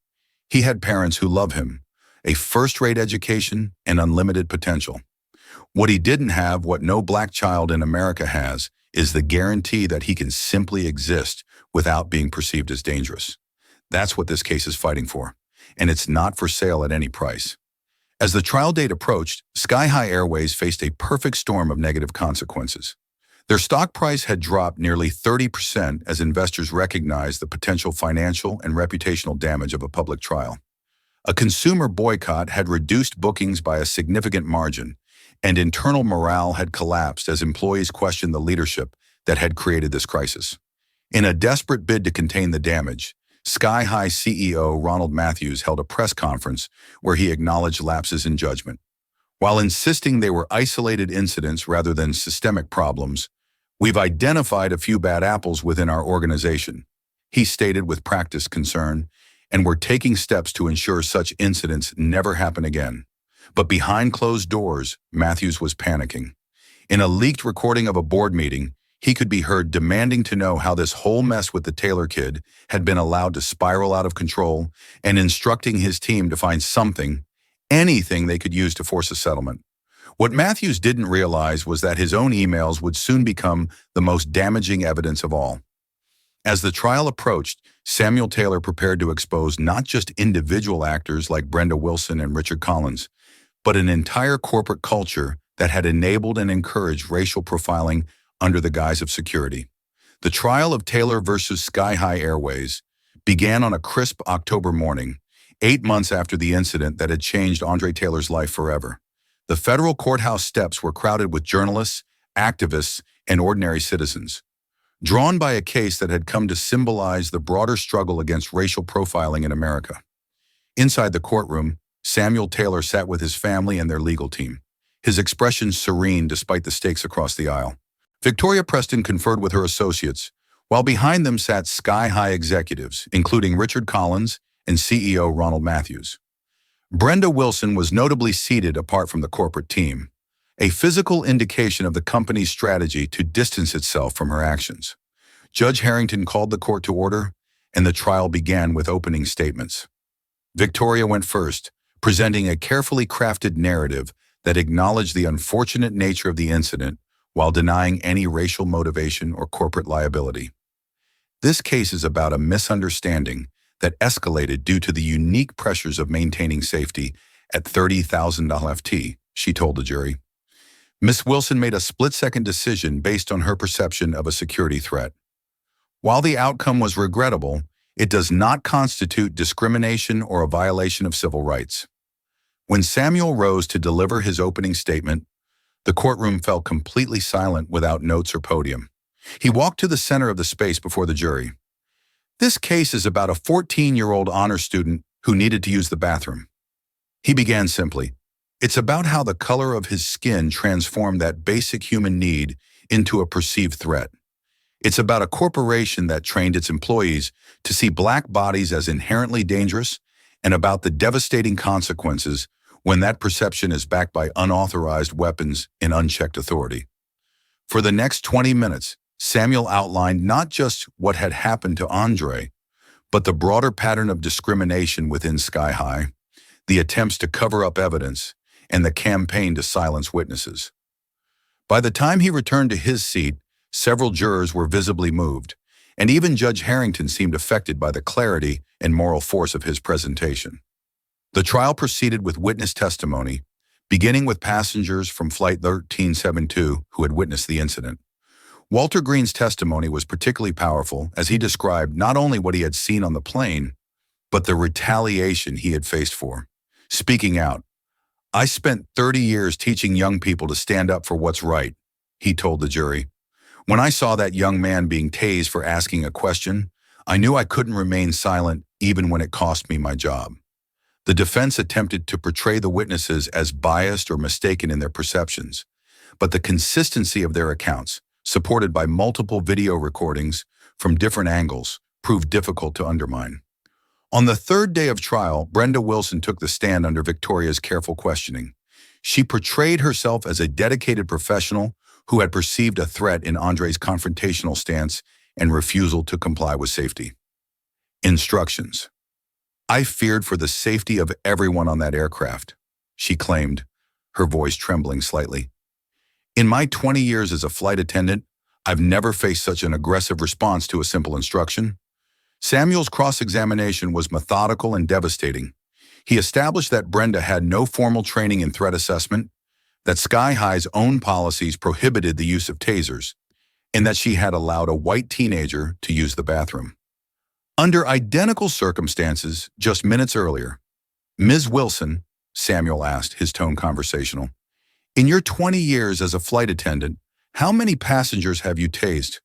"He had parents who love him, a first-rate education, and unlimited potential. What he didn't have, what no black child in America has, is the guarantee that he can simply exist without being perceived as dangerous. That's what this case is fighting for, and it's not for sale at any price." As the trial date approached, Sky High Airways faced a perfect storm of negative consequences. Their stock price had dropped nearly 30% as investors recognized the potential financial and reputational damage of a public trial. A consumer boycott had reduced bookings by a significant margin, and internal morale had collapsed as employees questioned the leadership that had created this crisis. In a desperate bid to contain the damage, Sky High CEO Ronald Matthews held a press conference where he acknowledged lapses in judgment. While insisting they were isolated incidents rather than systemic problems, "We've identified a few bad apples within our organization," he stated with practiced concern, "and we're taking steps to ensure such incidents never happen again." But behind closed doors, Matthews was panicking. In a leaked recording of a board meeting, he could be heard demanding to know how this whole mess with the Taylor kid had been allowed to spiral out of control and instructing his team to find something, anything they could use to force a settlement. What Matthews didn't realize was that his own emails would soon become the most damaging evidence of all. As the trial approached, Samuel Taylor prepared to expose not just individual actors like Brenda Wilson and Richard Collins, but an entire corporate culture that had enabled and encouraged racial profiling under the guise of security. The trial of Taylor versus Sky High Airways began on a crisp October morning, 8 months after the incident that had changed Andre Taylor's life forever. The federal courthouse steps were crowded with journalists, activists, and ordinary citizens, drawn by a case that had come to symbolize the broader struggle against racial profiling in America. Inside the courtroom, Samuel Taylor sat with his family and their legal team, his expression serene despite the stakes across the aisle. Victoria Preston conferred with her associates, while behind them sat Sky High executives, including Richard Collins and CEO Ronald Matthews. Brenda Wilson was notably seated apart from the corporate team, a physical indication of the company's strategy to distance itself from her actions. Judge Harrington called the court to order, and the trial began with opening statements. Victoria went first, presenting a carefully crafted narrative that acknowledged the unfortunate nature of the incident while denying any racial motivation or corporate liability. This case is about a misunderstanding that escalated due to the unique pressures of maintaining safety at $30,000 FT, she told the jury. Ms. Wilson made a split-second decision based on her perception of a security threat. While the outcome was regrettable, it does not constitute discrimination or a violation of civil rights. When Samuel rose to deliver his opening statement, the courtroom fell completely silent without notes or podium. He walked to the center of the space before the jury. This case is about a 14-year-old honor student who needed to use the bathroom. He began simply. It's about how the color of his skin transformed that basic human need into a perceived threat. It's about a corporation that trained its employees to see black bodies as inherently dangerous, and about the devastating consequences when that perception is backed by unauthorized weapons and unchecked authority. For the next 20 minutes, Samuel outlined not just what had happened to Andre, but the broader pattern of discrimination within Sky High, the attempts to cover up evidence, and the campaign to silence witnesses. By the time he returned to his seat, several jurors were visibly moved, and even Judge Harrington seemed affected by the clarity and moral force of his presentation. The trial proceeded with witness testimony, beginning with passengers from Flight 1372 who had witnessed the incident. Walter Green's testimony was particularly powerful as he described not only what he had seen on the plane, but the retaliation he had faced for. Speaking out, "I spent 30 years teaching young people to stand up for what's right," he told the jury. "When I saw that young man being tased for asking a question, I knew I couldn't remain silent even when it cost me my job." The defense attempted to portray the witnesses as biased or mistaken in their perceptions, but the consistency of their accounts, supported by multiple video recordings from different angles, proved difficult to undermine. On the third day of trial, Brenda Wilson took the stand under Victoria's careful questioning. She portrayed herself as a dedicated professional who had perceived a threat in Andre's confrontational stance and refusal to comply with safety. Instructions. "I feared for the safety of everyone on that aircraft," she claimed, her voice trembling slightly. "In my 20 years as a flight attendant, I've never faced such an aggressive response to a simple instruction." Samuel's cross-examination was methodical and devastating. He established that Brenda had no formal training in threat assessment, that Sky High's own policies prohibited the use of tasers, and that she had allowed a white teenager to use the bathroom. Under identical circumstances, just minutes earlier, "Ms. Wilson," Samuel asked, his tone conversational, "in your 20 years as a flight attendant, how many passengers have you tased?"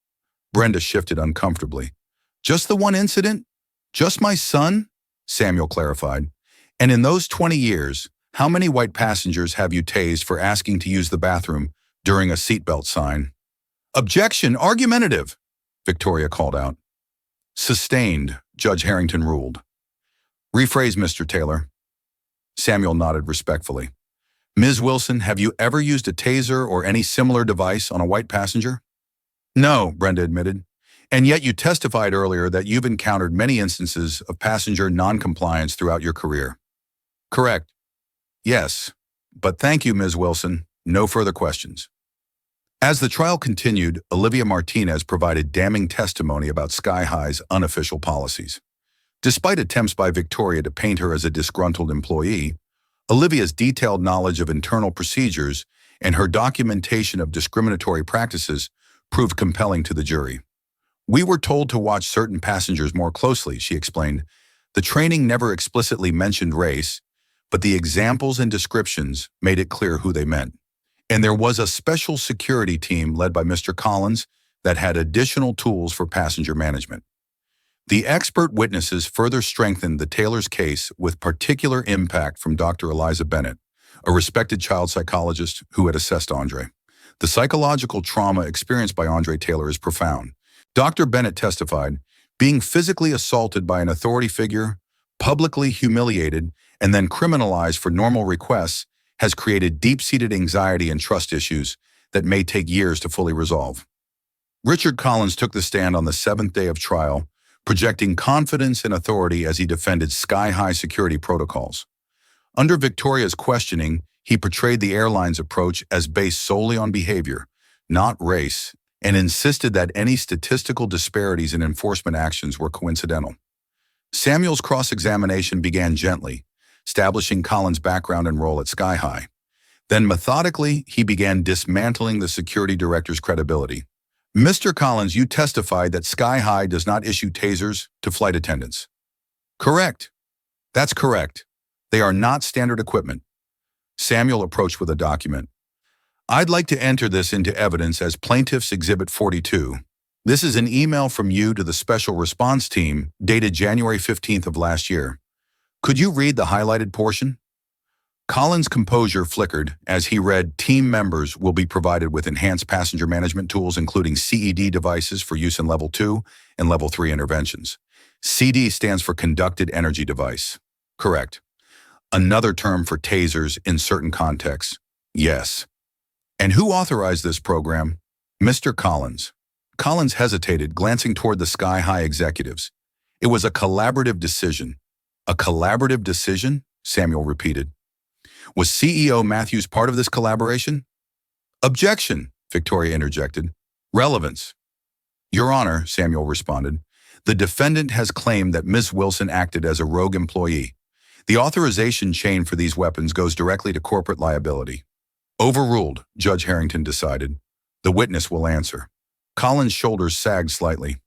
Brenda shifted uncomfortably. "Just the one incident? Just my son?" Samuel clarified. "And in those 20 years, how many white passengers have you tased for asking to use the bathroom during a seatbelt sign?" "Objection, argumentative," Victoria called out. "Sustained," Judge Harrington ruled. "Rephrase, Mr. Taylor." Samuel nodded respectfully. "Ms. Wilson, have you ever used a taser or any similar device on a white passenger?" "No," Brenda admitted. "And yet you testified earlier that you've encountered many instances of passenger non-compliance throughout your career." "Correct." "Yes, but thank you, Ms. Wilson. No further questions." As the trial continued, Olivia Martinez provided damning testimony about Sky High's unofficial policies. Despite attempts by Victoria to paint her as a disgruntled employee, Olivia's detailed knowledge of internal procedures and her documentation of discriminatory practices proved compelling to the jury. "We were told to watch certain passengers more closely," she explained. "The training never explicitly mentioned race, but the examples and descriptions made it clear who they meant. And there was a special security team led by Mr. Collins that had additional tools for passenger management." The expert witnesses further strengthened the Taylor's case with particular impact from Dr. Eliza Bennett, a respected child psychologist who had assessed Andre. "The psychological trauma experienced by Andre Taylor is profound." Dr. Bennett testified, "Being physically assaulted by an authority figure, publicly humiliated, and then criminalized for normal requests has created deep-seated anxiety and trust issues that may take years to fully resolve. Richard Collins took the stand on the seventh day of trial, projecting confidence and authority as he defended sky-high security protocols. Under Victoria's questioning, he portrayed the airline's approach as based solely on behavior, not race, and insisted that any statistical disparities in enforcement actions were coincidental. Samuel's cross-examination began gently, establishing Collins' background and role at Sky High. Then methodically, he began dismantling the security director's credibility. Mr. Collins, you testified that Sky High does not issue tasers to flight attendants. Correct. That's correct. They are not standard equipment. Samuel approached with a document. I'd like to enter this into evidence as Plaintiff's Exhibit 42. This is an email from you to the Special Response Team dated January 15th of last year. Could you read the highlighted portion? Collins' composure flickered as he read, team members will be provided with enhanced passenger management tools including CED devices for use in Level 2 and Level 3 interventions. CD stands for Conducted Energy Device. Correct. Another term for tasers in certain contexts. Yes. And who authorized this program? Mr. Collins. Collins hesitated, glancing toward the Sky High executives. It was a collaborative decision. A collaborative decision? Samuel repeated. Was CEO Matthews part of this collaboration? Objection, Victoria interjected. Relevance. Your Honor, Samuel responded, the defendant has claimed that Ms. Wilson acted as a rogue employee. The authorization chain for these weapons goes directly to corporate liability. Overruled, Judge Harrington decided. The witness will answer. Collins' shoulders sagged slightly.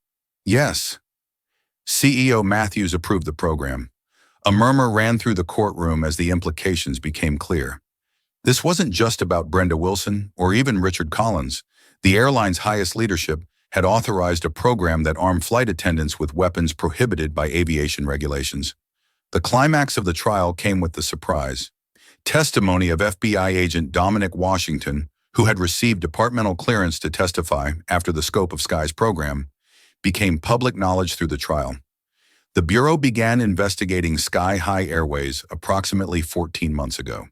Yes. CEO Matthews approved the program. A murmur ran through the courtroom as the implications became clear. This wasn't just about Brenda Wilson or even Richard Collins. The airline's highest leadership had authorized a program that armed flight attendants with weapons prohibited by aviation regulations. The climax of the trial came with the surprise. Testimony of FBI agent Dominic Washington, who had received departmental clearance to testify after the scope of Sky's program, became public knowledge through the trial. The Bureau began investigating Sky High Airways approximately 14 months ago.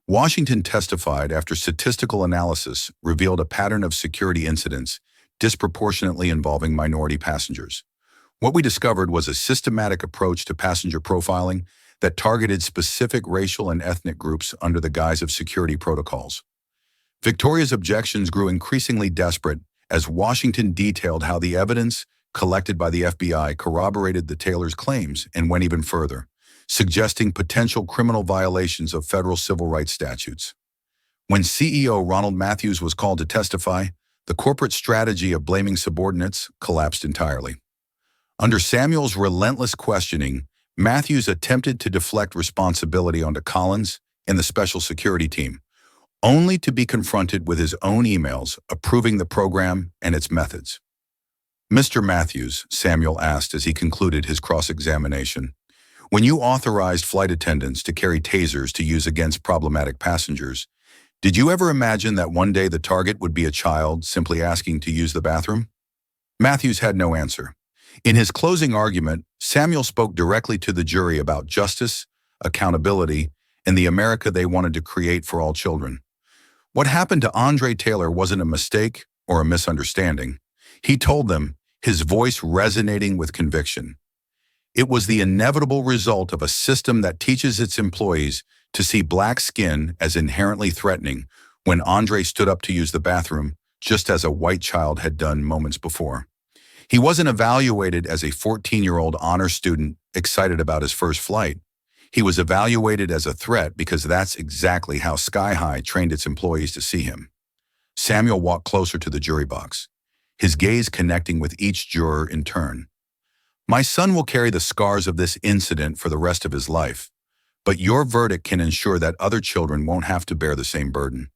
Washington testified after statistical analysis revealed a pattern of security incidents disproportionately involving minority passengers. What we discovered was a systematic approach to passenger profiling that targeted specific racial and ethnic groups under the guise of security protocols. Victoria's objections grew increasingly desperate as Washington detailed how the evidence collected by the FBI corroborated the Taylor's claims and went even further, suggesting potential criminal violations of federal civil rights statutes. When CEO Ronald Matthews was called to testify, the corporate strategy of blaming subordinates collapsed entirely. Under Samuel's relentless questioning, Matthews attempted to deflect responsibility onto Collins and the special security team, only to be confronted with his own emails approving the program and its methods. Mr. Matthews, Samuel asked as he concluded his cross-examination, when you authorized flight attendants to carry tasers to use against problematic passengers, did you ever imagine that one day the target would be a child simply asking to use the bathroom? Matthews had no answer. In his closing argument, Samuel spoke directly to the jury about justice, accountability, and the America they wanted to create for all children. What happened to Andre Taylor wasn't a mistake or a misunderstanding. He told them, his voice resonating with conviction. It was the inevitable result of a system that teaches its employees to see black skin as inherently threatening when Andre stood up to use the bathroom, just as a white child had done moments before. He wasn't evaluated as a 14-year-old honor student excited about his first flight. He was evaluated as a threat because that's exactly how Sky High trained its employees to see him. Samuel walked closer to the jury box, his gaze connecting with each juror in turn. My son will carry the scars of this incident for the rest of his life, but your verdict can ensure that other children won't have to bear the same burden.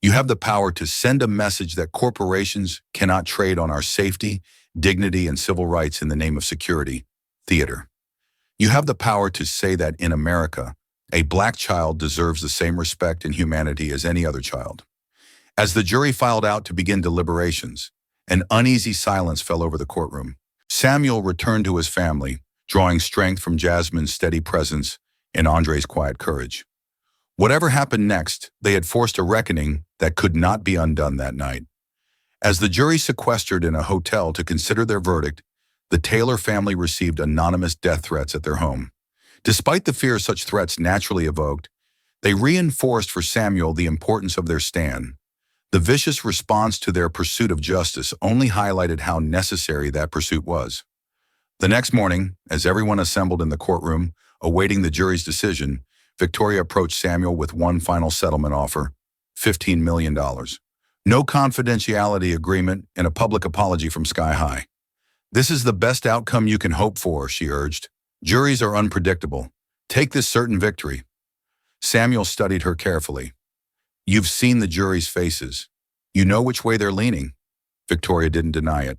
You have the power to send a message that corporations cannot trade on our safety, dignity, and civil rights in the name of security, theater. You have the power to say that in America, a black child deserves the same respect and humanity as any other child. As the jury filed out to begin deliberations, an uneasy silence fell over the courtroom. Samuel returned to his family, drawing strength from Jasmine's steady presence in Andre's quiet courage. Whatever happened next, they had forced a reckoning that could not be undone that night. As the jury sequestered in a hotel to consider their verdict, the Taylor family received anonymous death threats at their home. Despite the fear such threats naturally evoked, they reinforced for Samuel the importance of their stand. The vicious response to their pursuit of justice only highlighted how necessary that pursuit was. The next morning, as everyone assembled in the courtroom, awaiting the jury's decision, Victoria approached Samuel with one final settlement offer, $15 million. No confidentiality agreement and a public apology from Sky High. This is the best outcome you can hope for, she urged. Juries are unpredictable. Take this certain victory. Samuel studied her carefully. You've seen the jury's faces. You know which way they're leaning. Victoria didn't deny it.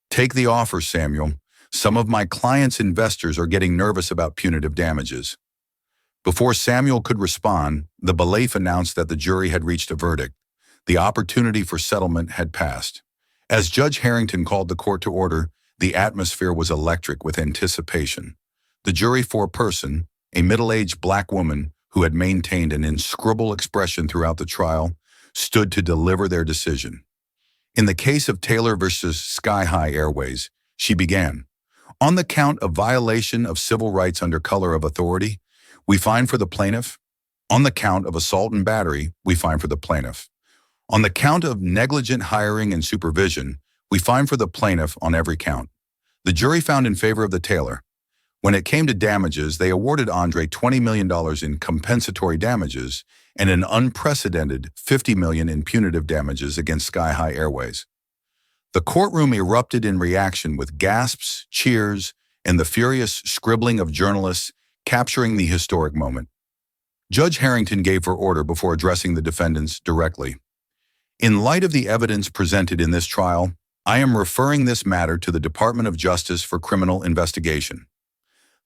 Take the offer, Samuel. Some of my clients' investors are getting nervous about punitive damages. Before Samuel could respond, the bailiff announced that the jury had reached a verdict. The opportunity for settlement had passed. As Judge Harrington called the court to order, the atmosphere was electric with anticipation. The jury foreperson, a middle-aged black woman who had maintained an inscrutable expression throughout the trial, stood to deliver their decision. In the case of Taylor versus Sky High Airways, she began, on the count of violation of civil rights under color of authority, we find for the plaintiff. On the count of assault and battery, we find for the plaintiff. On the count of negligent hiring and supervision, we find for the plaintiff on every count. The jury found in favor of the Taylor. When it came to damages, they awarded Andre $20 million in compensatory damages and an unprecedented $50 million in punitive damages against Sky High Airways. The courtroom erupted in reaction with gasps, cheers, and the furious scribbling of journalists capturing the historic moment. Judge Harrington gave her order before addressing the defendants directly. In light of the evidence presented in this trial, I am referring this matter to the Department of Justice for criminal investigation.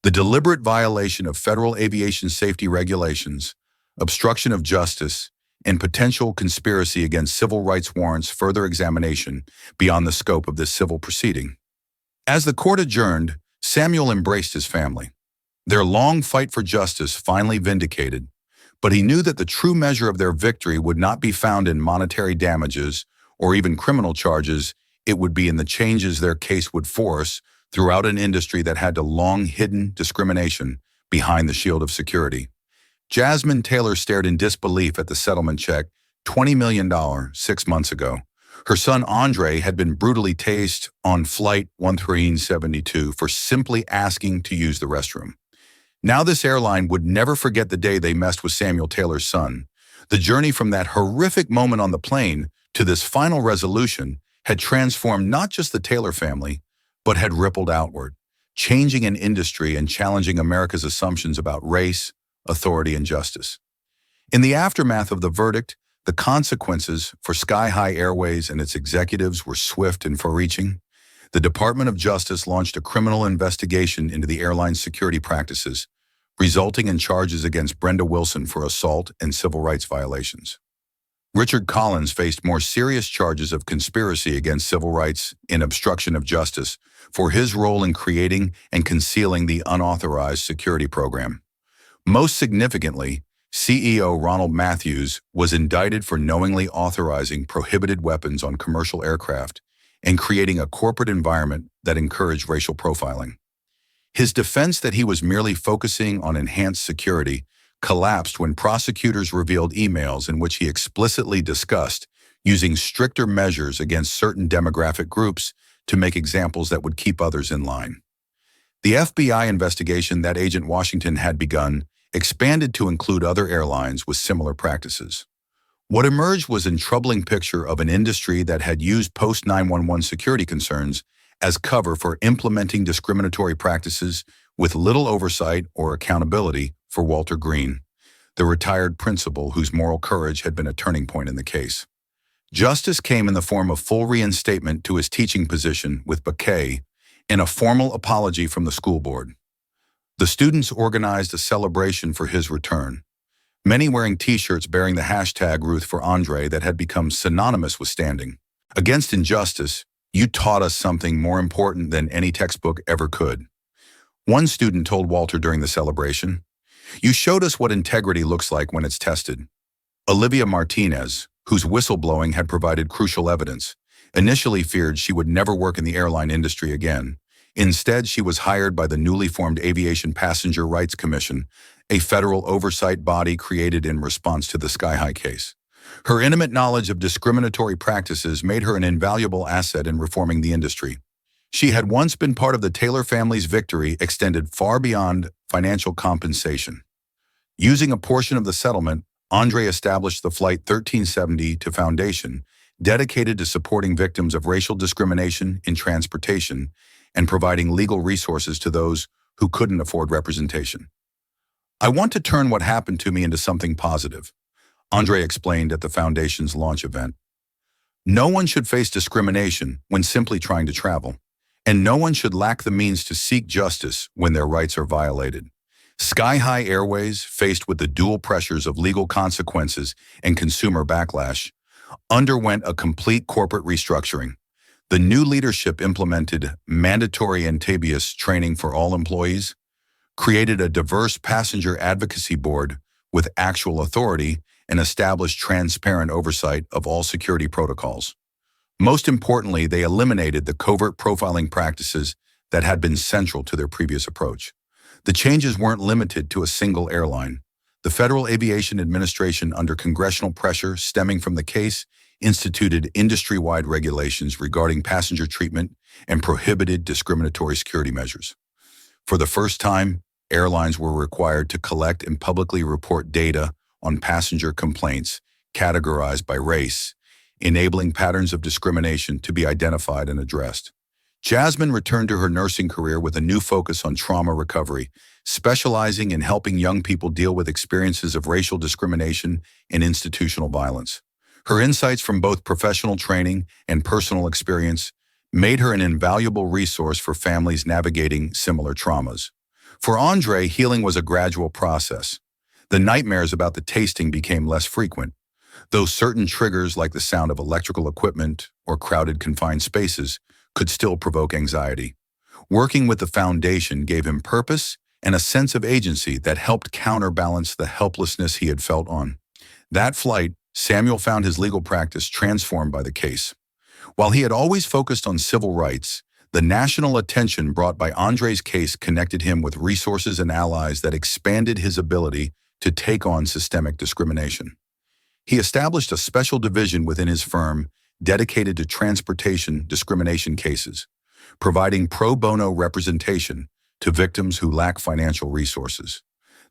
The deliberate violation of federal aviation safety regulations, obstruction of justice, and potential conspiracy against civil rights warrants further examination beyond the scope of this civil proceeding. As the court adjourned, Samuel embraced his family. Their long fight for justice finally vindicated, but he knew that the true measure of their victory would not be found in monetary damages or even criminal charges. It would be in the changes their case would force throughout an industry that had long hidden discrimination behind the shield of security. Jasmine Taylor stared in disbelief at the settlement check, $20 million, 6 months ago. Her son Andre had been brutally tased on Flight 1372 for simply asking to use the restroom. Now this airline would never forget the day they messed with Samuel Taylor's son. The journey from that horrific moment on the plane to this final resolution had transformed not just the Taylor family, but had rippled outward, changing an industry and challenging America's assumptions about race, authority, and justice. In the aftermath of the verdict, the consequences for Sky High Airways and its executives were swift and far-reaching. The Department of Justice launched a criminal investigation into the airline's security practices, resulting in charges against Brenda Wilson for assault and civil rights violations. Richard Collins faced more serious charges of conspiracy against civil rights and obstruction of justice for his role in creating and concealing the unauthorized security program. Most significantly, CEO Ronald Matthews was indicted for knowingly authorizing prohibited weapons on commercial aircraft and creating a corporate environment that encouraged racial profiling. His defense that he was merely focusing on enhanced security collapsed when prosecutors revealed emails in which he explicitly discussed using stricter measures against certain demographic groups to make examples that would keep others in line. The FBI investigation that Agent Washington had begun expanded to include other airlines with similar practices. What emerged was a troubling picture of an industry that had used post-911 security concerns as cover for implementing discriminatory practices with little oversight or accountability for Walter Green, the retired principal whose moral courage had been a turning point in the case. Justice came in the form of full reinstatement to his teaching position with Bouquet and a formal apology from the school board. The students organized a celebration for his return, many wearing t-shirts bearing the hashtag Ruth for Andre that had become synonymous with standing against injustice. You taught us something more important than any textbook ever could. One student told Walter during the celebration, You showed us what integrity looks like when it's tested. Olivia Martinez, whose whistleblowing had provided crucial evidence, initially feared she would never work in the airline industry again. Instead, she was hired by the newly formed Aviation Passenger Rights Commission, a federal oversight body created in response to the Sky High case. Her intimate knowledge of discriminatory practices made her an invaluable asset in reforming the industry. She had once been part of the Taylor family's victory extended far beyond financial compensation. Using a portion of the settlement, Andre established the Flight 1372 Foundation, dedicated to supporting victims of racial discrimination in transportation and providing legal resources to those who couldn't afford representation. I want to turn what happened to me into something positive, Andre explained at the foundation's launch event. No one should face discrimination when simply trying to travel, and no one should lack the means to seek justice when their rights are violated. Sky High Airways, faced with the dual pressures of legal consequences and consumer backlash, underwent a complete corporate restructuring. The new leadership implemented mandatory TASERS training for all employees, created a diverse passenger advocacy board with actual authority, and established transparent oversight of all security protocols. Most importantly, they eliminated the covert profiling practices that had been central to their previous approach. The changes weren't limited to a single airline. The Federal Aviation Administration, under congressional pressure stemming from the case, instituted industry-wide regulations regarding passenger treatment and prohibited discriminatory security measures. For the first time, airlines were required to collect and publicly report data on passenger complaints categorized by race, enabling patterns of discrimination to be identified and addressed. Jasmine returned to her nursing career with a new focus on trauma recovery, specializing in helping young people deal with experiences of racial discrimination and institutional violence. Her insights from both professional training and personal experience made her an invaluable resource for families navigating similar traumas. For Andre, healing was a gradual process. The nightmares about the tasting became less frequent, though certain triggers like the sound of electrical equipment or crowded confined spaces could still provoke anxiety. Working with the foundation gave him purpose and a sense of agency that helped counterbalance the helplessness he had felt on that flight. Samuel found his legal practice transformed by the case. While he had always focused on civil rights, the national attention brought by Andre's case connected him with resources and allies that expanded his ability to take on systemic discrimination. He established a special division within his firm dedicated to transportation discrimination cases, providing pro bono representation to victims who lack financial resources.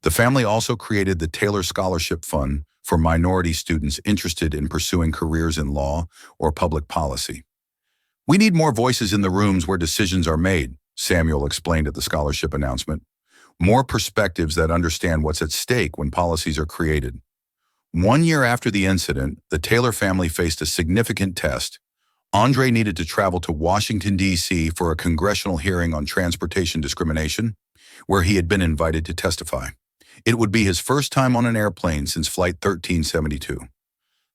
The family also created the Taylor Scholarship Fund for minority students interested in pursuing careers in law or public policy. "We need more voices in the rooms where decisions are made," Samuel explained at the scholarship announcement. "More perspectives that understand what's at stake when policies are created." 1 year after the incident, the Taylor family faced a significant test. Andre needed to travel to Washington, D.C. for a congressional hearing on transportation discrimination, where he had been invited to testify. It would be his first time on an airplane since Flight 1372.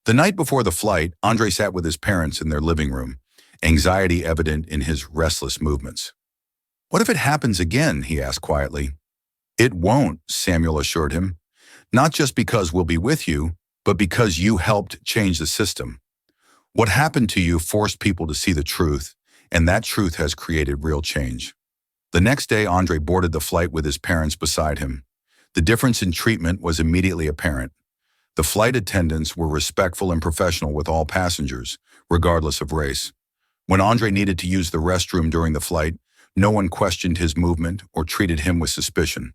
The night before the flight, Andre sat with his parents in their living room, anxiety evident in his restless movements. "What if it happens again?" he asked quietly. "It won't," Samuel assured him. "Not just because we'll be with you, but because you helped change the system. What happened to you forced people to see the truth, and that truth has created real change." The next day, Andre boarded the flight with his parents beside him. The difference in treatment was immediately apparent. The flight attendants were respectful and professional with all passengers, regardless of race. When Andre needed to use the restroom during the flight, no one questioned his movement or treated him with suspicion.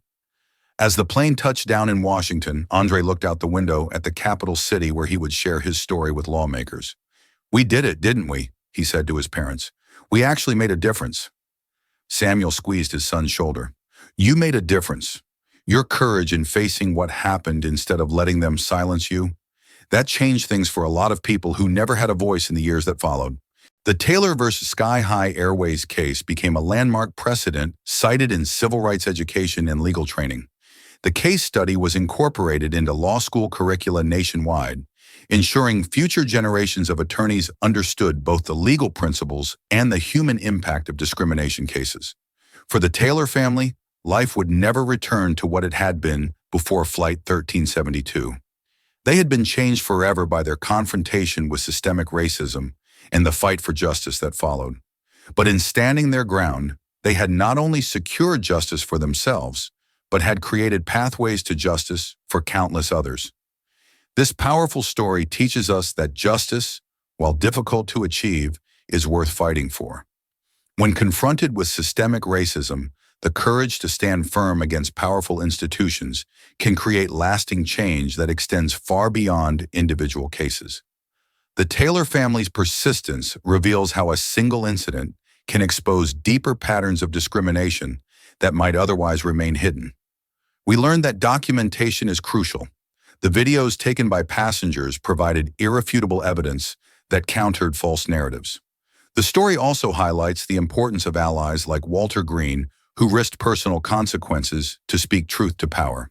As the plane touched down in Washington, Andre looked out the window at the capital city where he would share his story with lawmakers. "We did it, didn't we?" he said to his parents. "We actually made a difference." Samuel squeezed his son's shoulder. "You made a difference. Your courage in facing what happened instead of letting them silence you, that changed things for a lot of people who never had a voice in the years that followed." The Taylor versus Sky High Airways case became a landmark precedent cited in civil rights education and legal training. The case study was incorporated into law school curricula nationwide, ensuring future generations of attorneys understood both the legal principles and the human impact of discrimination cases. For the Taylor family, life would never return to what it had been before Flight 1372. They had been changed forever by their confrontation with systemic racism and the fight for justice that followed. But in standing their ground, they had not only secured justice for themselves, but had created pathways to justice for countless others. This powerful story teaches us that justice, while difficult to achieve, is worth fighting for. When confronted with systemic racism, the courage to stand firm against powerful institutions can create lasting change that extends far beyond individual cases. The Taylor family's persistence reveals how a single incident can expose deeper patterns of discrimination that might otherwise remain hidden. We learned that documentation is crucial. The videos taken by passengers provided irrefutable evidence that countered false narratives. The story also highlights the importance of allies like Walter Green, who risked personal consequences to speak truth to power.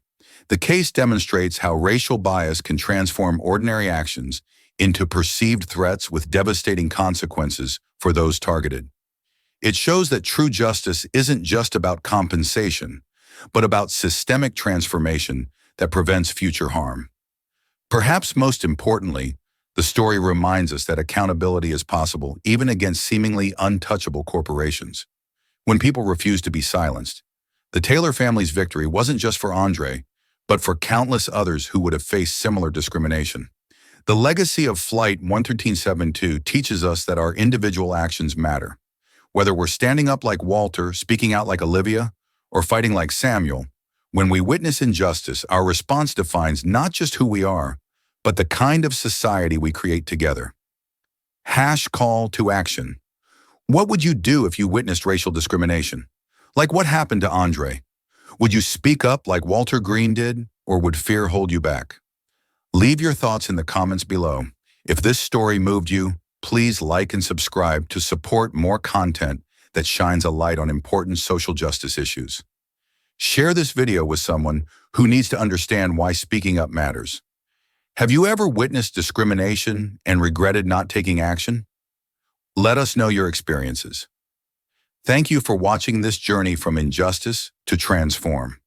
The case demonstrates how racial bias can transform ordinary actions into perceived threats with devastating consequences for those targeted. It shows that true justice isn't just about compensation, but about systemic transformation that prevents future harm. Perhaps most importantly, the story reminds us that accountability is possible even against seemingly untouchable corporations. When people refuse to be silenced, the Taylor family's victory wasn't just for Andre, but for countless others who would have faced similar discrimination. The legacy of Flight 1372 teaches us that our individual actions matter. Whether we're standing up like Walter, speaking out like Olivia, or fighting like Samuel, when we witness injustice, our response defines not just who we are, but the kind of society we create together. Call to action. What would you do if you witnessed racial discrimination? Like what happened to Andre? Would you speak up like Walter Green did, or would fear hold you back? Leave your thoughts in the comments below. If this story moved you, please like and subscribe to support more content that shines a light on important social justice issues. Share this video with someone who needs to understand why speaking up matters. Have you ever witnessed discrimination and regretted not taking action? Let us know your experiences. Thank you for watching this journey from injustice to transform.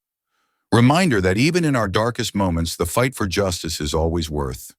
Reminder that even in our darkest moments, the fight for justice is always worth